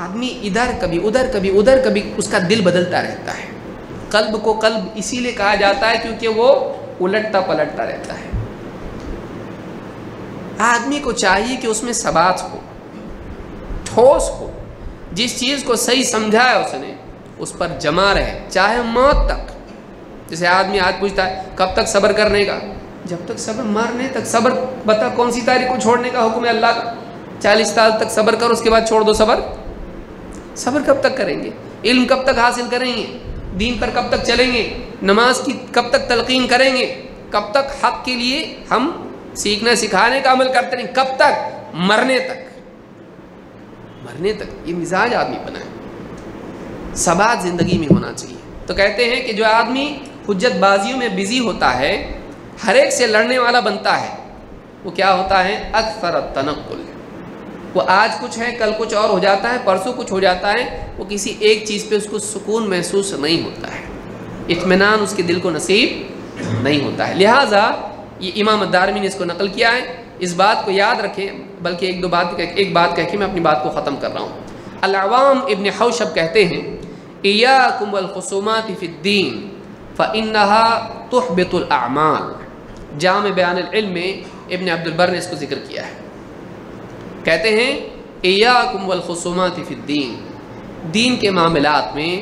آدمی ادھر کبھی ادھر کبھی ادھر کبھی, اس کا دل بدلتا رہتا ہے. قلب کو قلب اسی لیے کہا جاتا ہے کیونکہ وہ الٹتا پلٹتا رہتا ہے. آدمی کو چاہیے کہ اس میں ثبات ہو, ٹھوس ہو. جس چیز کو صحیح سمجھا ہے اس نے, اس پر جمع رہے چاہے موت تک. جیسے آدمی آج پوچھتا ہے کب تک صبر کرنے کا, جب تک صبر, مرنے تک صبر. بتا کون سی تاریخ کو چھوڑنے کا حکم ہے اللہ کا؟ 40 سال تک صبر کرو, اس کے بعد چھوڑ دو صبر. صبر کب تک کریں گے؟ علم کب تک حاصل کریں گے؟ دین پر کب تک چلیں گے؟ نماز کی کب تک تلقین کریں گے؟ کب تک حق کے لیے ہم سیکھنا سکھانے کا عمل کرتے رہیں؟ کب تک؟ مرنے تک. مرنے تک. یہ مزاج آدمی بنا ہے. ثبات زندگی میں ہونا چاہیے. تو کہتے ہیں کہ جو آدمی حجت بازیوں میں بزی ہوتا ہے, ہر ایک سے لڑنے والا بنتا ہے, وہ کیا ہوتا ہے؟ اکثر التنقل. وہ آج کچھ ہے, کل کچھ اور ہو جاتا ہے, پرسوں کچھ ہو جاتا ہے. وہ کسی ایک چیز پہ اس کو سکون محسوس نہیں ہوتا ہے, اطمینان اس کے دل کو نصیب نہیں ہوتا ہے. لہٰذا یہ امام الدارمی نے اس کو نقل کیا ہے. اس بات کو یاد رکھیں, بلکہ ایک بات کہہ کے میں اپنی بات کو ختم کر رہا ہوں. العوام ابن حوشب کہتے ہیں ایاکم والخصومات فی الدین فإنها تحبط الاعمال. جامع بیان العلم میں ابن عبد البر نے اس کو ذکر کیا ہے. کہتے ہیں ایاکم والخصومات فی الدین, دین کے معاملات میں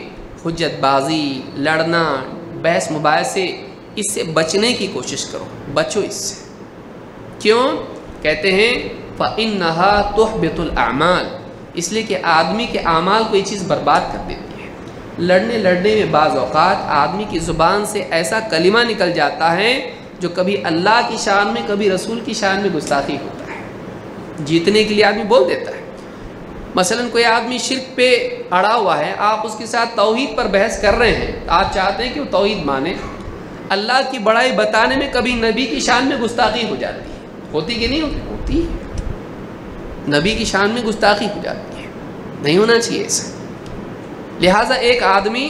حجت بازی, لڑنا, بحث مباحثے, اس سے بچنے کی کوشش کرو, بچو اس سے. کیوں؟ کہتے ہیں فإنها تحبط الاعمال, اس لیے کہ آدمی کے اعمال کو یہ چیز برباد کر دیتی ہے. لڑنے میں بعض اوقات آدمی کی زبان سے ایسا کلمہ نکل جاتا ہے جو کبھی اللہ کی شان میں, کبھی رسول کی شان میں گستاخی ہوتا ہے. جیتنے کے لیے آدمی بول دیتا ہے. مثلا کوئی آدمی شرک پہ اڑا ہوا ہے, آپ اس کے ساتھ توحید پر بحث کر رہے ہیں, آپ چاہتے ہیں کہ وہ توحید مانے, اللہ کی بڑائی بتانے میں کبھی نبی کی شان میں گستاخی ہو جاتی ہے. ہوتی کہ نہیں ہوتی؟ نبی کی شان میں گستاخی ہو جاتی ہے, نہیں ہونا چاہیے ایسا. لہٰذا ایک آدمی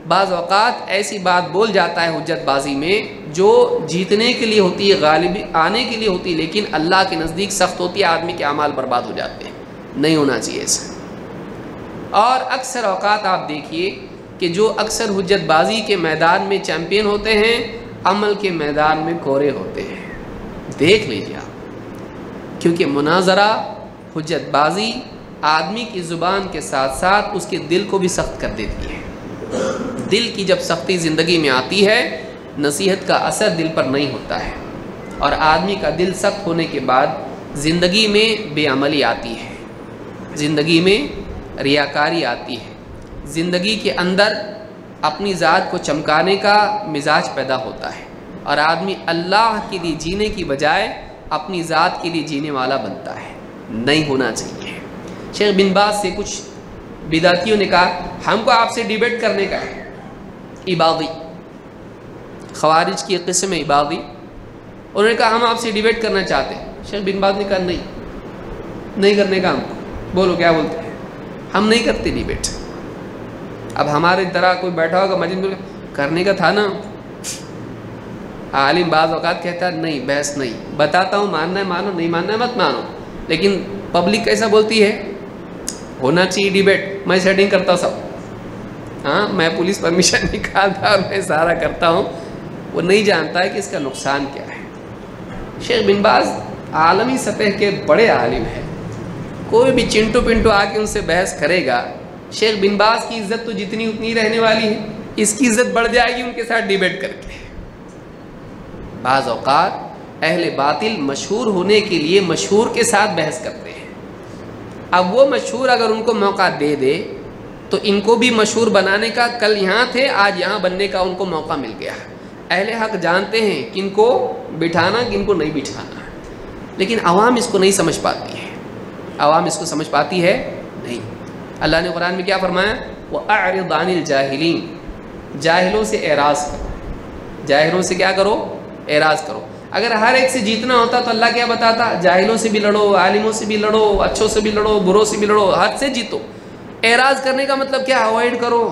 بعض اوقات ایسی بات بول جاتا ہے حجت بازی میں جو جیتنے کے لیے ہوتی ہے, غالب آنے کے لیے ہوتی ہے, لیکن اللہ کے نزدیک سخت ہوتی ہے, آدمی کے اعمال برباد ہو جاتے ہیں. نہیں ہونا چاہیے ایسا. اور اکثر اوقات آپ دیکھیے کہ جو اکثر حجت بازی کے میدان میں چیمپئن ہوتے ہیں, عمل کے میدان میں کورے ہوتے ہیں. دیکھ لیجیے آپ, کیونکہ مناظرہ, حجت بازی آدمی کی زبان کے ساتھ ساتھ اس کے دل کو بھی سخت کر دیتی ہے. دل کی جب سختی زندگی میں آتی ہے, نصیحت کا اثر دل پر نہیں ہوتا ہے, اور آدمی کا دل سخت ہونے کے بعد زندگی میں بے عملی آتی ہے, زندگی میں ریاکاری آتی ہے, زندگی کے اندر اپنی ذات کو چمکانے کا مزاج پیدا ہوتا ہے. اور آدمی اللہ کے لیے جینے کی بجائے اپنی ذات کے لیے جینے والا بنتا ہے، نہیں ہونا چاہیے۔ شیخ بن باز سے کچھ بدعتیوں نے کہا ہم کو آپ سے ڈیبیٹ کرنے کا ہے، عبادی خوارج کی قسم عبادی، انہوں نے کہا ہم آپ سے ڈیبیٹ کرنا چاہتے ہیں۔ شیخ بن باز نے کہا نہیں کرنے کا، ہم کو بولو کیا بولتے ہیں، ہم نہیں کرتے ڈیبیٹ۔ اب ہمارے طرح کوئی بیٹھا ہوگا مجلس میں، کرنے کا تھا نا، عالم بعض اوقات کہتا ہے نہیں بحث نہیں، بتاتا ہوں ماننا ہے مانو، نہیں ماننا ہے مت مانو، لیکن پبلک کیسا بولتی ہے ہونا چاہیے ڈیبیٹ، میں سیٹنگ کرتا ہوں سب، ہاں میں پولیس پرمیشن نکالتا اور میں سارا کرتا ہوں، وہ نہیں جانتا ہے کہ اس کا نقصان کیا ہے۔ شیخ بن باز عالمی سطح کے بڑے عالم ہیں، کوئی بھی چنٹو پنٹو آ کے ان سے بحث کرے گا، شیخ بن باز کی عزت تو جتنی اتنی رہنے والی ہے، اس کی عزت بڑھ جائے گی ان کے ساتھ ڈیبیٹ کر کے۔ بعض اوقات اہل باطل مشہور ہونے کے لیے مشہور کے ساتھ بحث کرتے ہیں، اب وہ مشہور اگر ان کو موقع دے دے تو ان کو بھی مشہور بنانے کا، کل یہاں تھے آج یہاں بننے کا ان کو موقع مل گیا۔ اہل حق جانتے ہیں کن کو بٹھانا کن کو نہیں بٹھانا، لیکن عوام اس کو نہیں سمجھ پاتی ہے، عوام اس کو سمجھ پاتی ہے نہیں۔ اللہ نے قرآن میں کیا فرمایا، وَأَعْرِضْ عَنِ الْجَاهِلِينَ، جاہلوں سے اعراض کرو، جاہلوں سے کیا کرو، اعراض کرو۔ اگر ہر ایک سے جیتنا ہوتا تو اللہ کیا بتاتا، جاہلوں سے بھی لڑو، عالموں سے بھی لڑو، اچھوں سے بھی لڑو، بروں سے بھی لڑو، حد سے جیتو۔ اعراض کرنے کا مطلب کیا، اوائڈ کرو،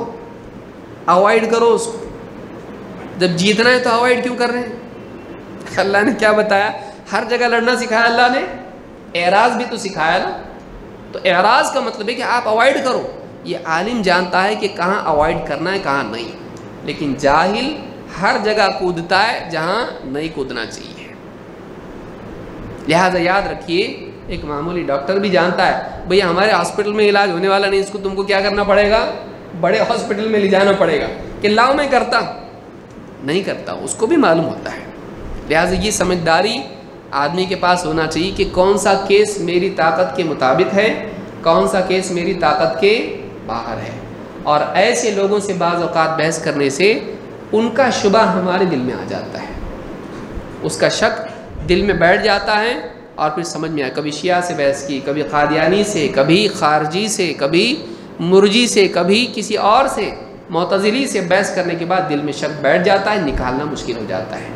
اوائڈ کرو اس کو۔ جب جیتنا ہے تو اوائڈ کیوں کر رہے ہیں؟ اللہ نے کیا بتایا، ہر جگہ لڑنا سکھایا اللہ نے، اعراض بھی تو سکھایا نا۔ تو اعراض کا مطلب ہے کہ آپ اوائڈ کرو۔ یہ عالم جانتا ہے کہ کہاں اوائڈ کرنا ہے کہاں نہیں، لیکن جاہل ہر جگہ کودتا ہے جہاں نہیں کودنا چاہیے۔ لہذا یاد رکھیے، ایک معمولی ڈاکٹر بھی جانتا ہے بھئی ہمارے ہاسپٹل میں علاج ہونے والا نہیں، اس کو تم کو کیا کرنا پڑے گا، بڑے ہاسپٹل میں لے جانا پڑے گا، کہ لاؤ میں کرتا نہیں کرتا، اس کو بھی معلوم ہوتا ہے۔ لہذا یہ سمجھداری آدمی کے پاس ہونا چاہیے کہ کون سا کیس میری طاقت کے مطابق ہے، کون سا کیس میری طاقت کے باہر ہے۔ اور ایسے لوگوں سے بعض اوقات بحث کرنے سے ان کا شبہ ہمارے دل میں آ جاتا ہے، اس کا شک دل میں بیٹھ جاتا ہے، اور پھر سمجھ میں آیا، کبھی شیعہ سے بحث کی، کبھی قادیانی سے، کبھی خارجی سے، کبھی مرجی سے، کبھی کسی اور سے، معتزلی سے بحث کرنے کے بعد دل میں شک بیٹھ جاتا ہے، نکالنا مشکل ہو جاتا ہے۔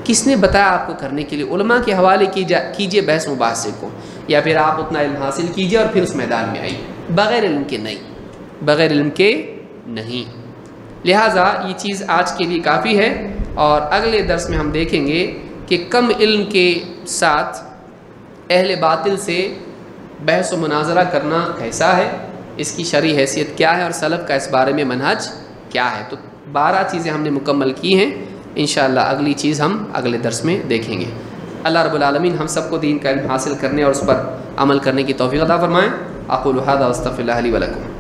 کس نے بتایا آپ کو کرنے کے لیے؟ علماء کے حوالے کیجئے بحث مباحثے کو، یا پھر آپ اتنا علم حاصل کیجئے اور پھر اس میدان میں آئیے، بغیر علم کے نہیں، بغیر علم کے نہیں۔ لہٰذا یہ چیز آج کے لیے کافی ہے، اور اگلے درس میں ہم دیکھیں گے کہ کم علم کے ساتھ اہل باطل سے بحث و مناظرہ کرنا کیسا ہے، اس کی شرعی حیثیت کیا ہے، اور سلف کا اس بارے میں منہج کیا ہے۔ تو 12 چیزیں ہم نے مکمل کی ہیں، انشاءاللہ اگلی چیز ہم اگلے درس میں دیکھیں گے۔ اللہ رب العالمین ہم سب کو دین کا علم حاصل کرنے اور اس پر عمل کرنے کی توفیق عطا فرمائیں۔ اقول ھذا واستغفر اللہ لی ولکم۔